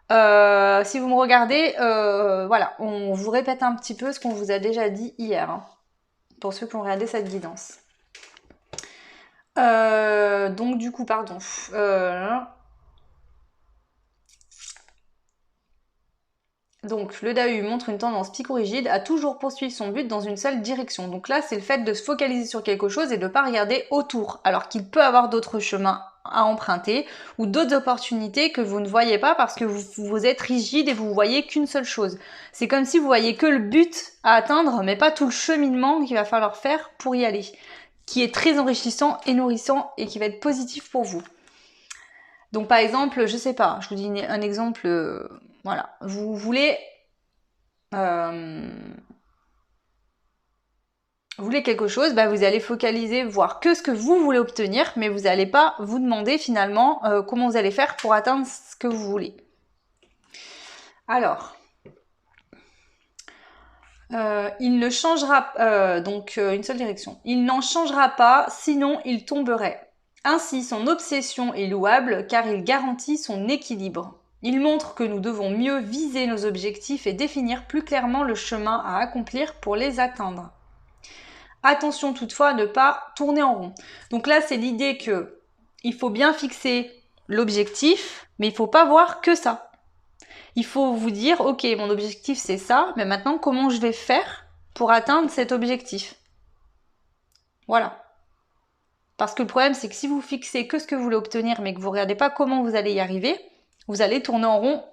Si vous me regardez, voilà, on vous répète un petit peu ce qu'on vous a déjà dit hier, hein, pour ceux qui ont regardé cette guidance. Donc du coup, pardon. Donc le Dahu montre une tendance psychorigide à toujours poursuivre son but dans une seule direction. Donc là, c'est le fait de se focaliser sur quelque chose et de ne pas regarder autour, alors qu'il peut avoir d'autres chemins à emprunter ou d'autres opportunités que vous ne voyez pas parce que vous êtes rigide et vous voyez qu'une seule chose. C'est comme si vous voyez que le but à atteindre, mais pas tout le cheminement qu'il va falloir faire pour y aller, qui est très enrichissant et nourrissant et qui va être positif pour vous. Donc par exemple, je sais pas, je vous dis un exemple, voilà, vous voulez quelque chose, bah vous allez focaliser, voir que ce que vous voulez obtenir, mais vous n'allez pas vous demander finalement comment vous allez faire pour atteindre ce que vous voulez. Alors, il ne changera donc une seule direction. Il n'en changera pas, sinon il tomberait. Ainsi, son obsession est louable car il garantit son équilibre. Il montre que nous devons mieux viser nos objectifs et définir plus clairement le chemin à accomplir pour les atteindre. Attention toutefois à ne pas tourner en rond. Donc là, c'est l'idée que il faut bien fixer l'objectif, mais il ne faut pas voir que ça. Il faut vous dire, ok, mon objectif c'est ça, mais maintenant comment je vais faire pour atteindre cet objectif? Voilà. Parce que le problème, c'est que si vous fixez que ce que vous voulez obtenir, mais que vous ne regardez pas comment vous allez y arriver, vous allez tourner en rond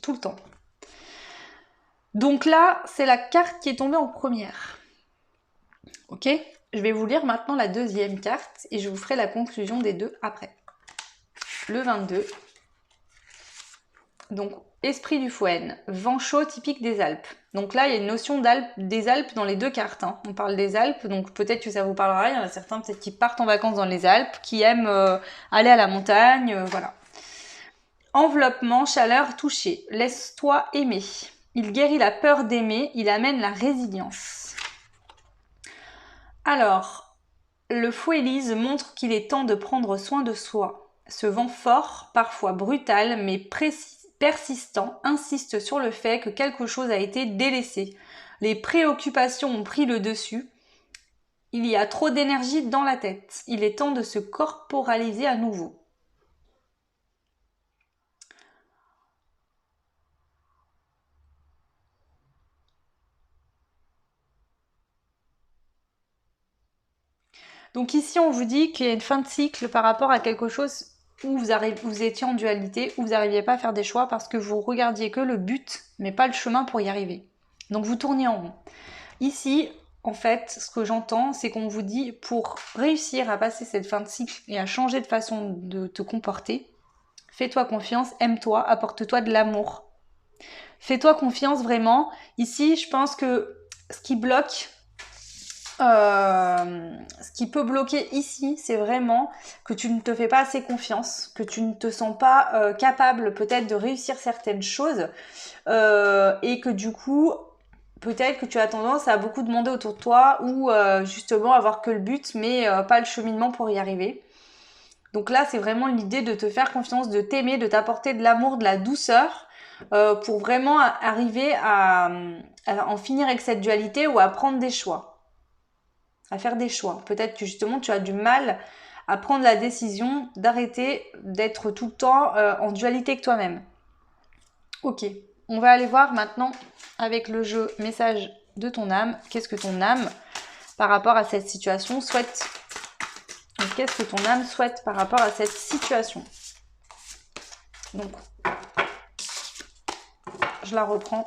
tout le temps. Donc là, c'est la carte qui est tombée en première. Ok? Je vais vous lire maintenant la deuxième carte et je vous ferai la conclusion des deux après. Le 22. Donc, esprit du Fouen, vent chaud typique des Alpes. Donc là, il y a une notion des Alpes dans les deux cartes. Hein. On parle des Alpes, donc peut-être que ça vous parlera. Il y en a certains peut-être qui partent en vacances dans les Alpes, qui aiment aller à la montagne, voilà. Enveloppement, chaleur, toucher. Laisse-toi aimer. Il guérit la peur d'aimer, il amène la résilience. Alors, le fouélise montre qu'il est temps de prendre soin de soi. Ce vent fort, parfois brutal, mais persistant, insiste sur le fait que quelque chose a été délaissé. Les préoccupations ont pris le dessus. Il y a trop d'énergie dans la tête. Il est temps de se corporaliser à nouveau. Donc ici, on vous dit qu'il y a une fin de cycle par rapport à quelque chose où vous étiez en dualité, où vous n'arriviez pas à faire des choix parce que vous regardiez que le but, mais pas le chemin pour y arriver. Donc vous tourniez en rond. Ici, en fait, ce que j'entends, c'est qu'on vous dit, pour réussir à passer cette fin de cycle et à changer de façon de te comporter, fais-toi confiance, aime-toi, apporte-toi de l'amour. Fais-toi confiance vraiment. Ici, je pense que ce qui bloque, ce qui peut bloquer ici, c'est vraiment que tu ne te fais pas assez confiance, que tu ne te sens pas capable peut-être de réussir certaines choses et que du coup, peut-être que tu as tendance à beaucoup demander autour de toi ou justement avoir que le but mais pas le cheminement pour y arriver. Donc là, c'est vraiment l'idée de te faire confiance, de t'aimer, de t'apporter de l'amour, de la douceur pour vraiment arriver à en finir avec cette dualité ou à prendre des choix. À faire des choix. Peut-être que justement tu as du mal à prendre la décision d'arrêter d'être tout le temps en dualité avec toi-même. Ok, on va aller voir maintenant avec le jeu message de ton âme. Qu'est-ce que ton âme par rapport à cette situation souhaite? Qu'est-ce que ton âme souhaite par rapport à cette situation? Donc, je la reprends.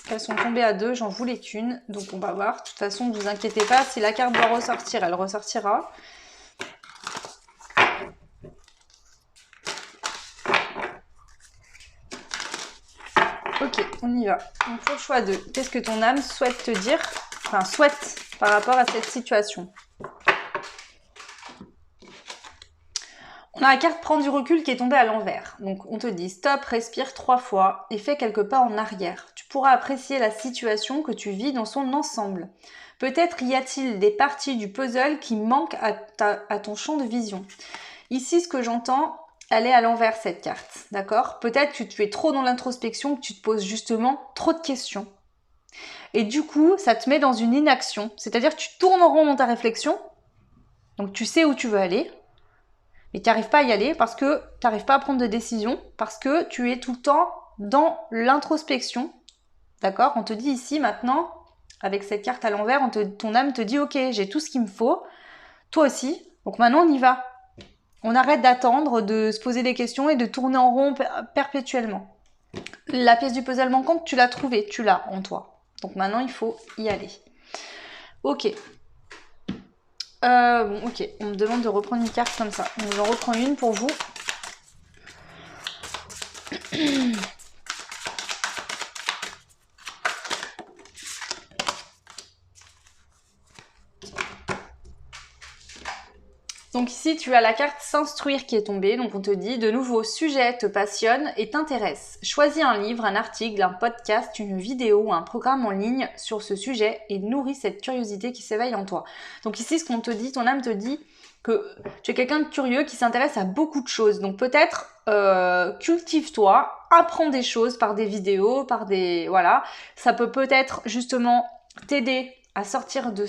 Elles sont tombées à deux, j'en voulais qu'une, donc on va voir. De toute façon, ne vous inquiétez pas, si la carte doit ressortir, elle ressortira. Ok, on y va. Donc pour le choix 2, qu'est-ce que ton âme souhaite te dire, enfin souhaite par rapport à cette situation? On a la carte prendre du recul qui est tombée à l'envers. Donc on te dit stop, respire 3 fois et fais quelques pas en arrière. Tu pourras apprécier la situation que tu vis dans son ensemble. Peut-être y a-t-il des parties du puzzle qui manquent à ton champ de vision. Ici, ce que j'entends, elle est à l'envers cette carte, d'accord? Peut-être que tu es trop dans l'introspection, que tu te poses justement trop de questions. Et du coup, ça te met dans une inaction. C'est-à-dire que tu tournes en rond dans ta réflexion, donc tu sais où tu veux aller, mais tu n'arrives pas à y aller parce que tu n'arrives pas à prendre de décision, parce que tu es tout le temps dans l'introspection. D'accord? On te dit ici maintenant, avec cette carte à l'envers, ton âme te dit ok, j'ai tout ce qu'il me faut, toi aussi, donc maintenant on y va. On arrête d'attendre, de se poser des questions et de tourner en rond perpétuellement. La pièce du puzzle manquante, tu l'as trouvée, tu l'as en toi. Donc maintenant il faut y aller. Ok. Bon, ok, on me demande de reprendre une carte comme ça. Donc j'en reprends une pour vous. Donc ici, tu as la carte s'instruire qui est tombée. Donc on te dit, de nouveaux sujets te passionnent et t'intéressent. Choisis un livre, un article, un podcast, une vidéo ou un programme en ligne sur ce sujet et nourris cette curiosité qui s'éveille en toi. Donc ici, ce qu'on te dit, ton âme te dit que tu es quelqu'un de curieux qui s'intéresse à beaucoup de choses. Donc peut-être cultive-toi, apprends des choses par des vidéos, par des... Voilà. Ça peut peut-être justement t'aider à sortir de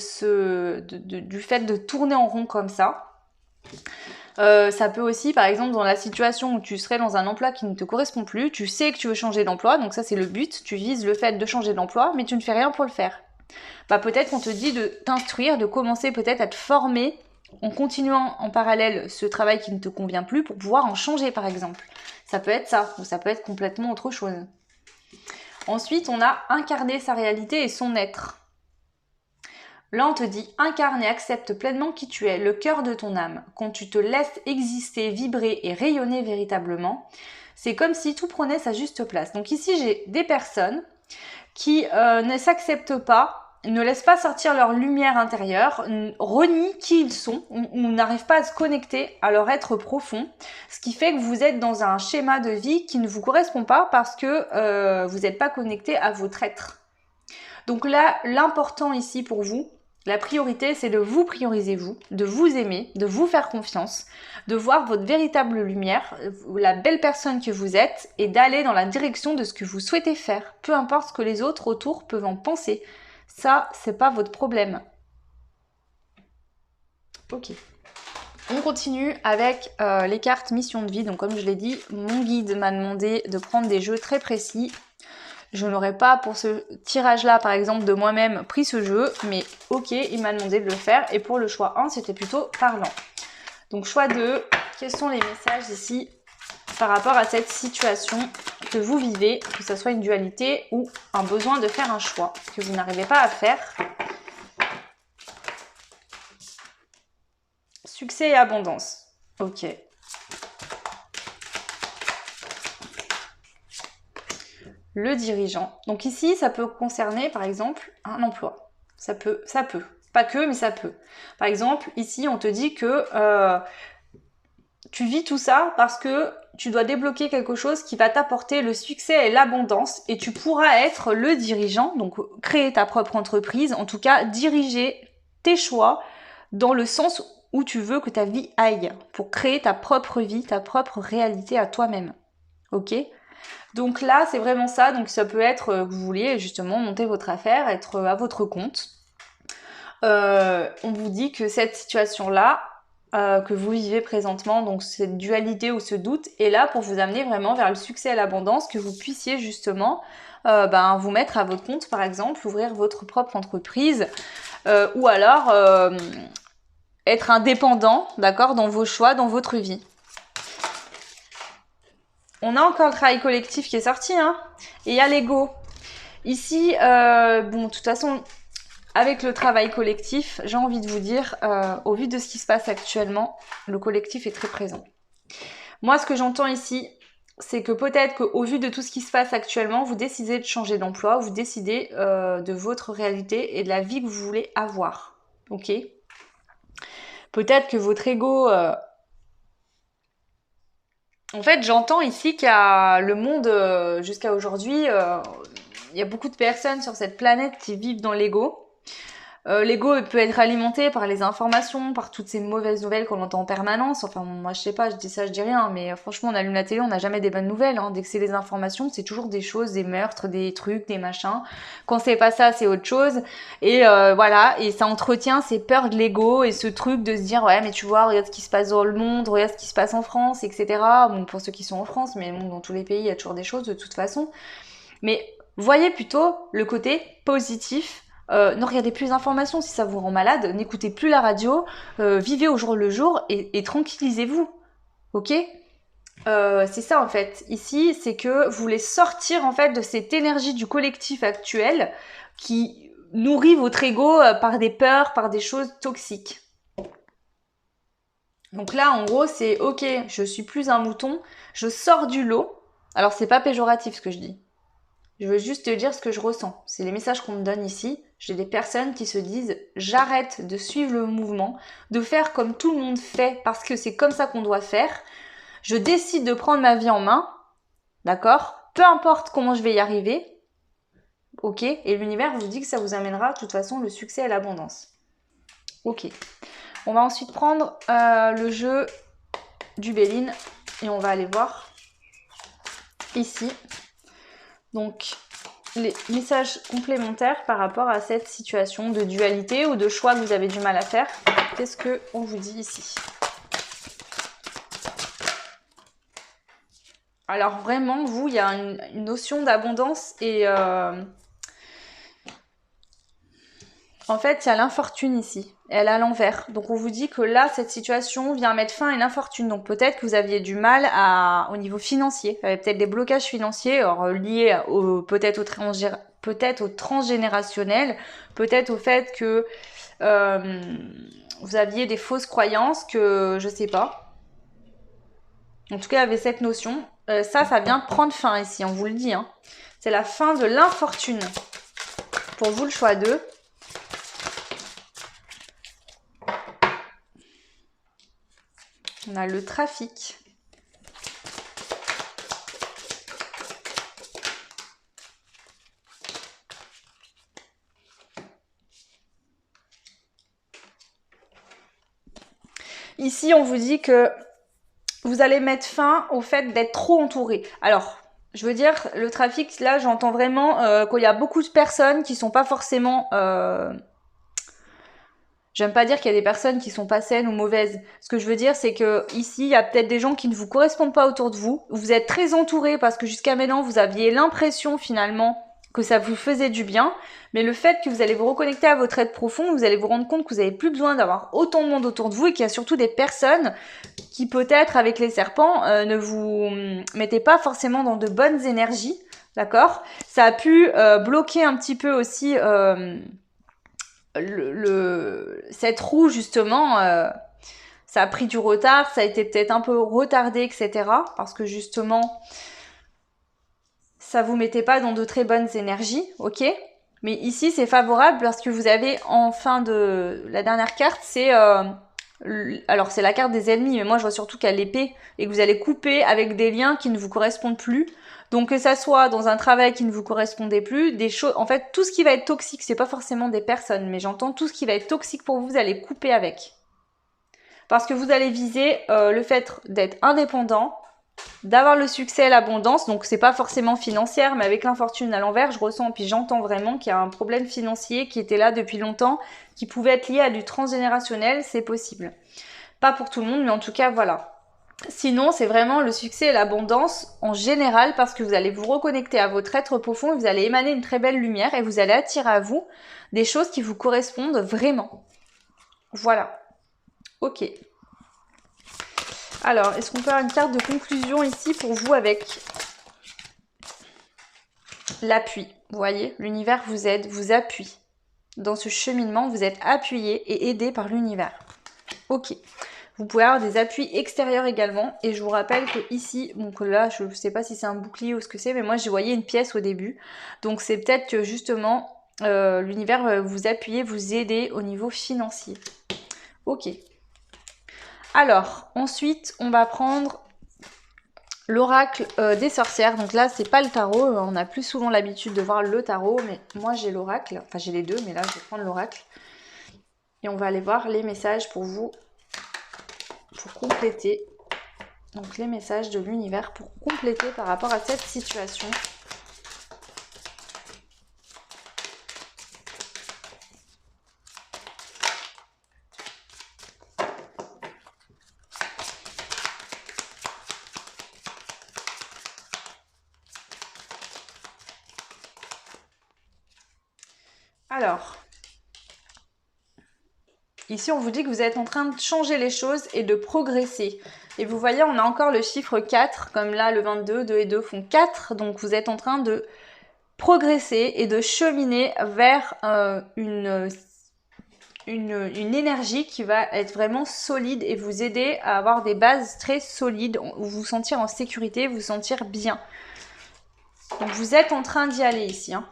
du fait de tourner en rond comme ça. Ça peut aussi, par exemple, dans la situation où tu serais dans un emploi qui ne te correspond plus, tu sais que tu veux changer d'emploi, donc ça c'est le but, tu vises le fait de changer d'emploi, mais tu ne fais rien pour le faire. Bah peut-être qu'on te dit de t'instruire, de commencer peut-être à te former en continuant en parallèle ce travail qui ne te convient plus pour pouvoir en changer par exemple. Ça peut être ça, ou ça peut être complètement autre chose. Ensuite, on a incarné sa réalité et son être. Là, on te dit incarne et accepte pleinement qui tu es, le cœur de ton âme. Quand tu te laisses exister, vibrer et rayonner véritablement, c'est comme si tout prenait sa juste place. Donc ici, j'ai des personnes qui ne s'acceptent pas, ne laissent pas sortir leur lumière intérieure, renient qui ils sont, ou n'arrivent pas à se connecter à leur être profond, ce qui fait que vous êtes dans un schéma de vie qui ne vous correspond pas parce que vous n'êtes pas connecté à votre être. Donc là, l'important ici pour vous, la priorité, c'est de vous prioriser vous, de vous aimer, de vous faire confiance, de voir votre véritable lumière, la belle personne que vous êtes et d'aller dans la direction de ce que vous souhaitez faire, peu importe ce que les autres autour peuvent en penser. Ça, c'est pas votre problème. Ok. On continue avec les cartes mission de vie. Donc comme je l'ai dit, mon guide m'a demandé de prendre des jeux très précis. Je n'aurais pas pour ce tirage-là, par exemple, de moi-même pris ce jeu, mais ok, il m'a demandé de le faire. Et pour le choix 1, c'était plutôt parlant. Donc choix 2, quels sont les messages ici par rapport à cette situation que vous vivez, que ce soit une dualité ou un besoin de faire un choix que vous n'arrivez pas à faire. Succès et abondance. Ok. Le dirigeant. Donc ici, ça peut concerner, par exemple, un emploi. Ça peut. Pas que, mais ça peut. Par exemple, ici, on te dit que tu vis tout ça parce que tu dois débloquer quelque chose qui va t'apporter le succès et l'abondance et tu pourras être le dirigeant, donc créer ta propre entreprise, en tout cas diriger tes choix dans le sens où tu veux que ta vie aille pour créer ta propre vie, ta propre réalité à toi-même. Ok ? Donc là, c'est vraiment ça. Donc ça peut être que vous vouliez justement monter votre affaire, être à votre compte. On vous dit que cette situation-là, que vous vivez présentement, donc cette dualité ou ce doute, est là pour vous amener vraiment vers le succès et l'abondance, que vous puissiez justement vous mettre à votre compte, par exemple, ouvrir votre propre entreprise, ou alors être indépendant, d'accord, dans vos choix, dans votre vie. On a encore le travail collectif qui est sorti, hein, et il y a l'ego. Ici, de toute façon, avec le travail collectif, j'ai envie de vous dire, au vu de ce qui se passe actuellement, le collectif est très présent. Moi, ce que j'entends ici, c'est que peut-être qu'au vu de tout ce qui se passe actuellement, vous décidez de changer d'emploi, vous décidez de votre réalité et de la vie que vous voulez avoir. Ok ? Peut-être que votre ego... En fait, j'entends ici qu'il y a le monde, jusqu'à aujourd'hui, il y a beaucoup de personnes sur cette planète qui vivent dans l'ego. L'ego peut être alimenté par les informations, par toutes ces mauvaises nouvelles qu'on entend en permanence. Enfin, moi, je sais pas, je dis ça, je dis rien, mais franchement, on allume la télé, on n'a jamais des bonnes nouvelles. Hein. Dès que c'est des informations, c'est toujours des choses, des meurtres, des trucs, des machins. Quand c'est pas ça, c'est autre chose. Et voilà, et ça entretient ces peurs de l'ego et ce truc de se dire, ouais, mais tu vois, regarde ce qui se passe dans le monde, regarde ce qui se passe en France, etc. Bon, pour ceux qui sont en France, mais bon, dans tous les pays, il y a toujours des choses de toute façon. Mais voyez plutôt le côté positif. Ne regardez plus les informations si ça vous rend malade, n'écoutez plus la radio, vivez au jour le jour et tranquillisez-vous, ok ? C'est ça en fait, ici, c'est que vous voulez sortir en fait de cette énergie du collectif actuel qui nourrit votre ego par des peurs, par des choses toxiques. Donc là, en gros, c'est ok, je suis plus un mouton, je sors du lot. Alors c'est pas péjoratif ce que je dis. Je veux juste te dire ce que je ressens. C'est les messages qu'on me donne ici. J'ai des personnes qui se disent « J'arrête de suivre le mouvement, de faire comme tout le monde fait parce que c'est comme ça qu'on doit faire. Je décide de prendre ma vie en main, d'accord ? Peu importe comment je vais y arriver, ok ? Et l'univers vous dit que ça vous amènera de toute façon le succès et l'abondance. Ok. On va ensuite prendre le jeu du Béline et on va aller voir ici. Donc, les messages complémentaires par rapport à cette situation de dualité ou de choix que vous avez du mal à faire. Qu'est-ce qu'on vous dit ici ? Alors vraiment, vous, il y a une notion d'abondance et... En fait, il y a l'infortune ici. Elle est à l'envers. Donc on vous dit que là, cette situation vient mettre fin à une infortune. Donc peut-être que vous aviez du mal au niveau financier. Il y avait peut-être des blocages financiers liés peut-être peut-être au transgénérationnel, peut-être au fait que vous aviez des fausses croyances, que je sais pas. En tout cas, il y avait cette notion. Ça vient prendre fin ici, on vous le dit. Hein. C'est la fin de l'infortune. Pour vous, le choix 2. On a le trafic. Ici, on vous dit que vous allez mettre fin au fait d'être trop entouré. Alors, je veux dire, le trafic, là, j'entends vraiment qu'il y a beaucoup de personnes qui sont pas forcément... J'aime pas dire qu'il y a des personnes qui sont pas saines ou mauvaises. Ce que je veux dire, c'est que ici, il y a peut-être des gens qui ne vous correspondent pas autour de vous. Vous êtes très entouré parce que jusqu'à maintenant, vous aviez l'impression finalement que ça vous faisait du bien. Mais le fait que vous allez vous reconnecter à votre être profond, vous allez vous rendre compte que vous n'avez plus besoin d'avoir autant de monde autour de vous et qu'il y a surtout des personnes qui peut-être avec les serpents ne vous mettez pas forcément dans de bonnes énergies. D'accord ? Ça a pu bloquer un petit peu aussi... cette roue justement ça a pris du retard, ça a été peut-être un peu retardé, etc. Parce que justement ça vous mettait pas dans de très bonnes énergies, ok. Mais ici c'est favorable parce que vous avez en fin de la dernière carte, c'est alors c'est la carte des ennemis, mais moi je vois surtout qu'à l'épée et que vous allez couper avec des liens qui ne vous correspondent plus. Donc que ça soit dans un travail qui ne vous correspondait plus, des choses, en fait tout ce qui va être toxique, c'est pas forcément des personnes, mais j'entends tout ce qui va être toxique pour vous, vous allez couper avec. Parce que vous allez viser le fait d'être indépendant, d'avoir le succès et l'abondance, donc c'est pas forcément financière, mais avec l'infortune à l'envers, je ressens, puis j'entends vraiment qu'il y a un problème financier qui était là depuis longtemps, qui pouvait être lié à du transgénérationnel, c'est possible. Pas pour tout le monde, mais en tout cas voilà. Sinon, c'est vraiment le succès et l'abondance en général parce que vous allez vous reconnecter à votre être profond et vous allez émaner une très belle lumière et vous allez attirer à vous des choses qui vous correspondent vraiment. Voilà. Ok. Alors, est-ce qu'on peut avoir une carte de conclusion ici pour vous avec l'appui? Vous voyez, l'univers vous aide, vous appuie. Dans ce cheminement, vous êtes appuyé et aidé par l'univers. Ok. Vous pouvez avoir des appuis extérieurs également. Et je vous rappelle que ici, donc là, je ne sais pas si c'est un bouclier ou ce que c'est, mais moi, j'ai voyé une pièce au début. Donc, c'est peut-être que justement, l'univers va vous appuyer, vous aider au niveau financier. Ok. Alors, ensuite, on va prendre l'oracle des sorcières. Donc là, c'est pas le tarot. On a plus souvent l'habitude de voir le tarot, mais moi, j'ai l'oracle. Enfin, j'ai les deux, mais là, je vais prendre l'oracle. Et on va aller voir les messages pour vous. Pour compléter, donc les messages de l'univers pour compléter par rapport à cette situation. Alors, ici on vous dit que vous êtes en train de changer les choses et de progresser. Et vous voyez, on a encore le chiffre 4, comme là le 22, 2 et 2 font 4. Donc vous êtes en train de progresser et de cheminer vers une énergie qui va être vraiment solide et vous aider à avoir des bases très solides, vous sentir en sécurité, vous sentir bien. Donc vous êtes en train d'y aller ici. Hein.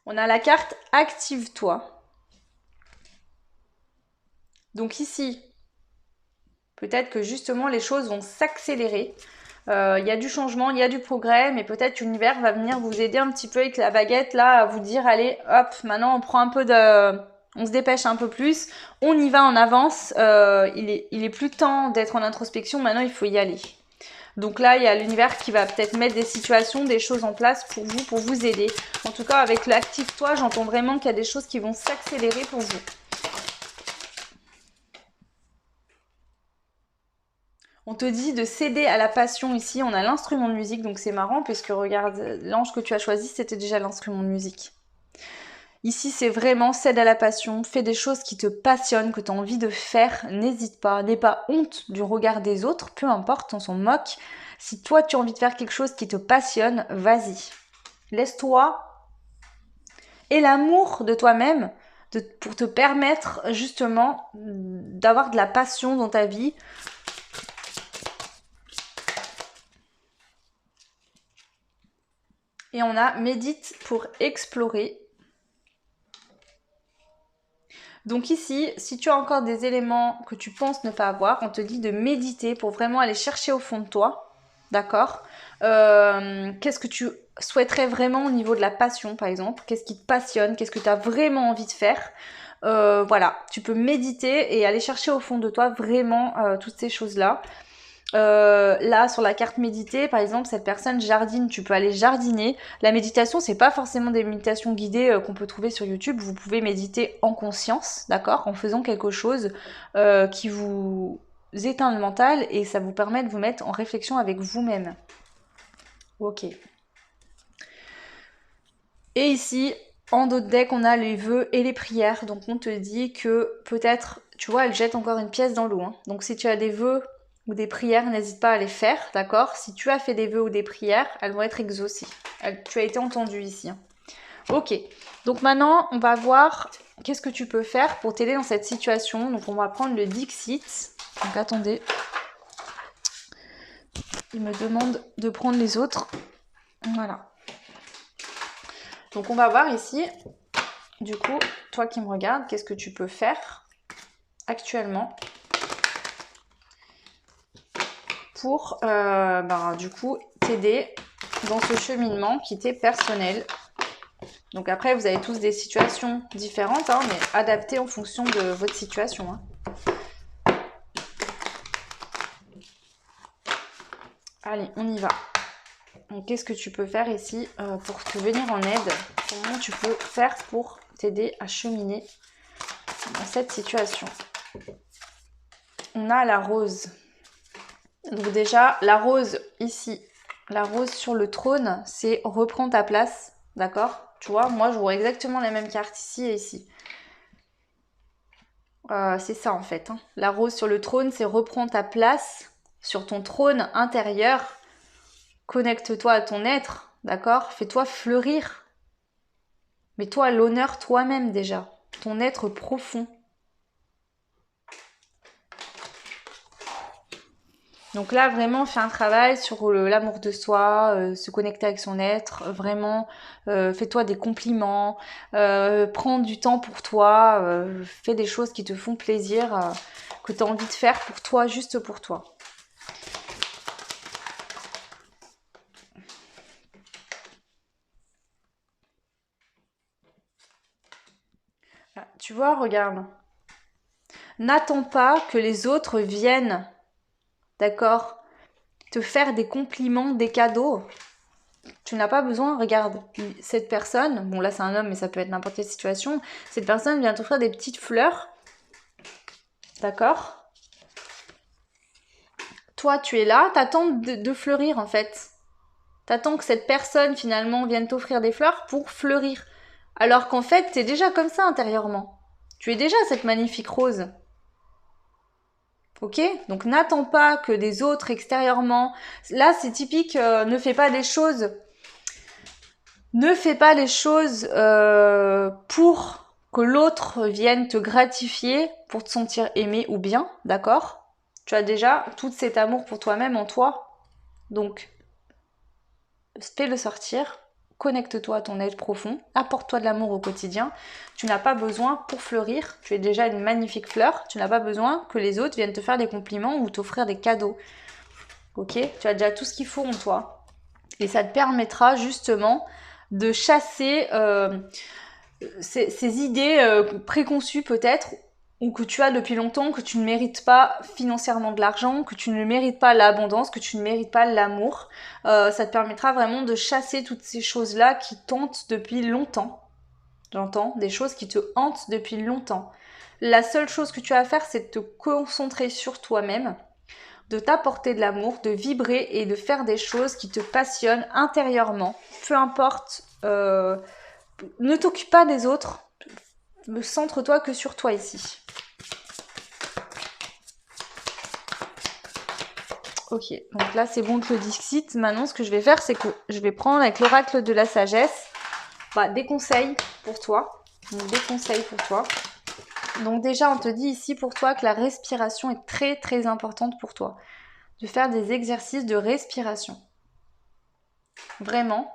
On a la carte Active-toi. Donc ici, peut-être que justement les choses vont s'accélérer. Il y a du changement, il y a du progrès, mais peut-être que l'univers va venir vous aider un petit peu avec la baguette là, à vous dire allez, hop, maintenant on prend un peu de... On se dépêche un peu plus, on y va en avance, il est plus temps d'être en introspection, maintenant il faut y aller. Donc là, il y a l'univers qui va peut-être mettre des situations, des choses en place pour vous aider. En tout cas, avec l'Active-toi, j'entends vraiment qu'il y a des choses qui vont s'accélérer pour vous. On te dit de céder à la passion ici. On a l'instrument de musique, donc c'est marrant, puisque regarde, l'ange que tu as choisi, c'était déjà l'instrument de musique. Ici, c'est vraiment cède à la passion, fais des choses qui te passionnent, que tu as envie de faire, n'hésite pas, n'aie pas honte du regard des autres, peu importe, on s'en moque. Si toi, tu as envie de faire quelque chose qui te passionne, vas-y. Laisse-toi et l'amour de toi-même pour te permettre justement d'avoir de la passion dans ta vie. Et on a médite pour explorer. Donc ici, si tu as encore des éléments que tu penses ne pas avoir, on te dit de méditer pour vraiment aller chercher au fond de toi. D'accord. Qu'est-ce que tu souhaiterais vraiment au niveau de la passion, par exemple? Qu'est-ce qui te passionne? Qu'est-ce que tu as vraiment envie de faire? Voilà, tu peux méditer et aller chercher au fond de toi vraiment toutes ces choses-là. Là, sur la carte méditer, par exemple, cette personne jardine, tu peux aller jardiner. La méditation, c'est pas forcément des méditations guidées qu'on peut trouver sur YouTube. Vous pouvez méditer en conscience, d'accord, en faisant quelque chose qui vous éteint le mental et ça vous permet de vous mettre en réflexion avec vous-même. Ok. Et ici, en dos de deck, on a les vœux et les prières. Donc on te dit que peut-être, tu vois, elle jette encore une pièce dans l'eau. Hein. Donc si tu as des vœux ou des prières, n'hésite pas à les faire, d'accord? Si tu as fait des vœux ou des prières, elles vont être exaucées. Tu as été entendu ici. Hein. Ok, donc maintenant, on va voir qu'est-ce que tu peux faire pour t'aider dans cette situation. Donc on va prendre le Dixit. Donc attendez. Il me demande de prendre les autres. Voilà. Donc on va voir ici, du coup, toi qui me regardes, qu'est-ce que tu peux faire actuellement pour, du coup, t'aider dans ce cheminement qui t'est personnel. Donc après, vous avez tous des situations différentes, hein, mais adaptées en fonction de votre situation. Hein. Allez, on y va. Donc qu'est-ce que tu peux faire ici pour te venir en aide? Comment tu peux faire pour t'aider à cheminer dans cette situation? On a la rose. Donc déjà, la rose ici, la rose sur le trône, c'est reprends ta place, d'accord? Tu vois, moi je vois exactement la même carte ici et ici. C'est ça en fait. Hein. La rose sur le trône, c'est reprends ta place sur ton trône intérieur. Connecte-toi à ton être, d'accord? Fais-toi fleurir. Mets-toi à l'honneur toi-même déjà, ton être profond. Donc là, vraiment, fais un travail sur l'amour de soi, se connecter avec son être, vraiment, fais-toi des compliments, prends du temps pour toi, fais des choses qui te font plaisir, que tu as envie de faire pour toi, juste pour toi. Ah, tu vois, regarde. N'attends pas que les autres viennent, d'accord, te faire des compliments, des cadeaux. Tu n'as pas besoin, regarde, cette personne, bon là c'est un homme mais ça peut être n'importe quelle situation, cette personne vient t'offrir des petites fleurs, d'accord? Toi tu es là, t'attends de fleurir en fait. T'attends que cette personne finalement vienne t'offrir des fleurs pour fleurir. Alors qu'en fait t'es déjà comme ça intérieurement. Tu es déjà cette magnifique rose. Ok? Donc n'attends pas que des autres extérieurement... Là c'est typique, ne fais pas des choses... Ne fais pas les choses pour que l'autre vienne te gratifier, pour te sentir aimé ou bien, d'accord? Tu as déjà tout cet amour pour toi-même en toi. Donc, fais-le sortir, connecte-toi à ton être profond, apporte-toi de l'amour au quotidien. Tu n'as pas besoin, pour fleurir, tu es déjà une magnifique fleur, tu n'as pas besoin que les autres viennent te faire des compliments ou t'offrir des cadeaux. Ok? Tu as déjà tout ce qu'il faut en toi. Et ça te permettra justement de chasser ces idées préconçues peut-être, ou que tu as depuis longtemps, que tu ne mérites pas financièrement de l'argent, que tu ne mérites pas l'abondance, que tu ne mérites pas l'amour. Ça te permettra vraiment de chasser toutes ces choses-là qui tentent depuis longtemps. J'entends, des choses qui te hantent depuis longtemps. La seule chose que tu as à faire, c'est de te concentrer sur toi-même, de t'apporter de l'amour, de vibrer et de faire des choses qui te passionnent intérieurement. Peu importe ne t'occupe pas des autres. Centre-toi que sur toi ici. Ok, donc là c'est bon que le Dixit. Maintenant ce que je vais faire, c'est que je vais prendre avec l'oracle de la sagesse des conseils pour toi. Donc, des conseils pour toi. Donc déjà on te dit ici pour toi que la respiration est très très importante pour toi. De faire des exercices de respiration. Vraiment.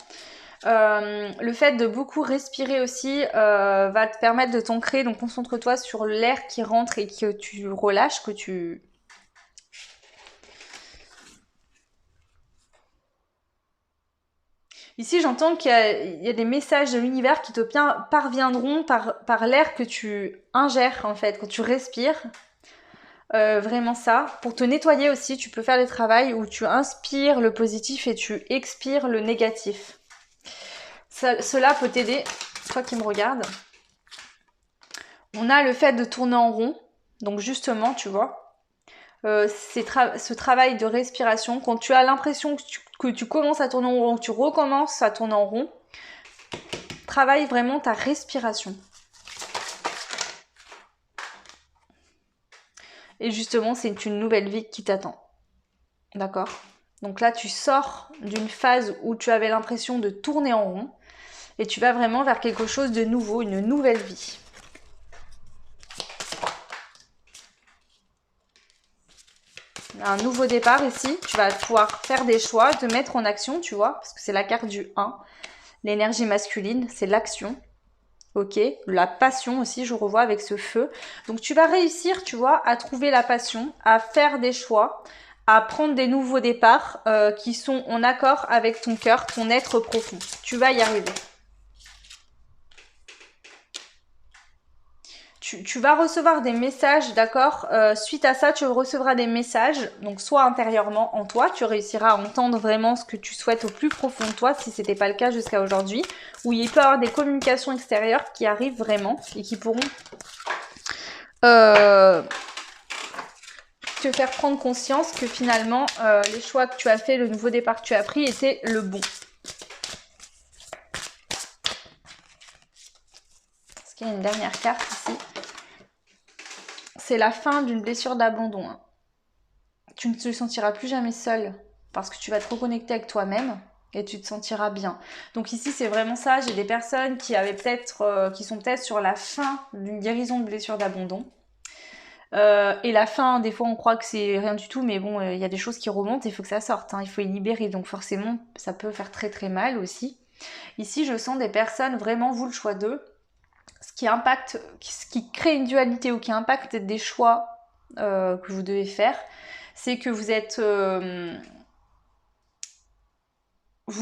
Le fait de beaucoup respirer aussi va te permettre de t'ancrer. Donc concentre-toi sur l'air qui rentre et que tu relâches, que tu... Ici, j'entends qu'il y a des messages de l'univers qui te parviendront par l'air que tu ingères, en fait, quand tu respires. Vraiment ça. Pour te nettoyer aussi, tu peux faire des travails où tu inspires le positif et tu expires le négatif. Cela peut t'aider, toi qui me regardes. On a le fait de tourner en rond. Donc justement, tu vois, ce travail de respiration, quand tu as l'impression que tu commences à tourner en rond, que tu recommences à tourner en rond, travaille vraiment ta respiration. Et justement, c'est une nouvelle vie qui t'attend. D'accord ? Donc là, tu sors d'une phase où tu avais l'impression de tourner en rond et tu vas vraiment vers quelque chose de nouveau, une nouvelle vie. Un nouveau départ ici, tu vas pouvoir faire des choix, te mettre en action, tu vois, parce que c'est la carte du 1. L'énergie masculine, c'est l'action. Ok, la passion aussi, je revois avec ce feu. Donc tu vas réussir, tu vois, à trouver la passion, à faire des choix, à prendre des nouveaux départs qui sont en accord avec ton cœur, ton être profond. Tu vas y arriver. Tu vas recevoir des messages, d'accord. Suite à ça, tu recevras des messages, donc soit intérieurement en toi, tu réussiras à entendre vraiment ce que tu souhaites au plus profond de toi, si ce n'était pas le cas jusqu'à aujourd'hui, où il peut y avoir des communications extérieures qui arrivent vraiment et qui pourront te faire prendre conscience que finalement, les choix que tu as fait, le nouveau départ que tu as pris était le bon. Est-ce qu'il y a une dernière carte ici ? C'est la fin d'une blessure d'abandon. Tu ne te sentiras plus jamais seul parce que tu vas te reconnecter avec toi-même et tu te sentiras bien. Donc ici, c'est vraiment ça. J'ai des personnes qui sont peut-être sur la fin d'une guérison de blessure d'abandon. Et la fin, des fois, on croit que c'est rien du tout, mais bon, il y a des choses qui remontent et il faut que ça sorte. Il faut y libérer. Donc forcément, ça peut faire très très mal aussi. Ici, je sens des personnes, vraiment, vous le choix d'eux, ce qui crée une dualité ou qui impacte des choix que vous devez faire, c'est que vous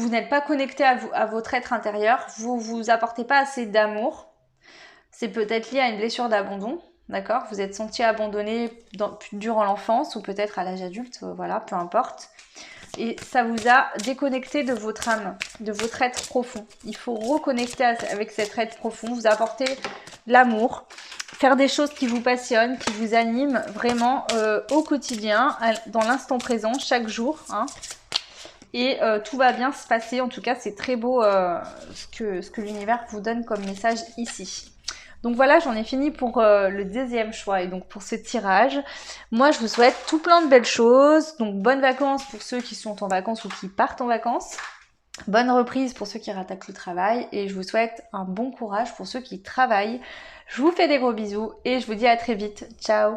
n'êtes pas connecté à votre être intérieur, vous apportez pas assez d'amour. C'est peut-être lié à une blessure d'abandon, d'accord ? Vous êtes senti abandonné durant l'enfance ou peut-être à l'âge adulte, voilà, peu importe. Et ça vous a déconnecté de votre âme, de votre être profond. Il faut reconnecter avec cet être profond, vous apporter l'amour, faire des choses qui vous passionnent, qui vous animent vraiment au quotidien, dans l'instant présent, chaque jour. Et tout va bien se passer. En tout cas, c'est très beau ce que l'univers vous donne comme message ici. Donc voilà, j'en ai fini pour le deuxième choix et donc pour ce tirage. Moi, je vous souhaite tout plein de belles choses. Donc bonnes vacances pour ceux qui sont en vacances ou qui partent en vacances. Bonne reprise pour ceux qui rattaquent le travail. Et je vous souhaite un bon courage pour ceux qui travaillent. Je vous fais des gros bisous et je vous dis à très vite. Ciao!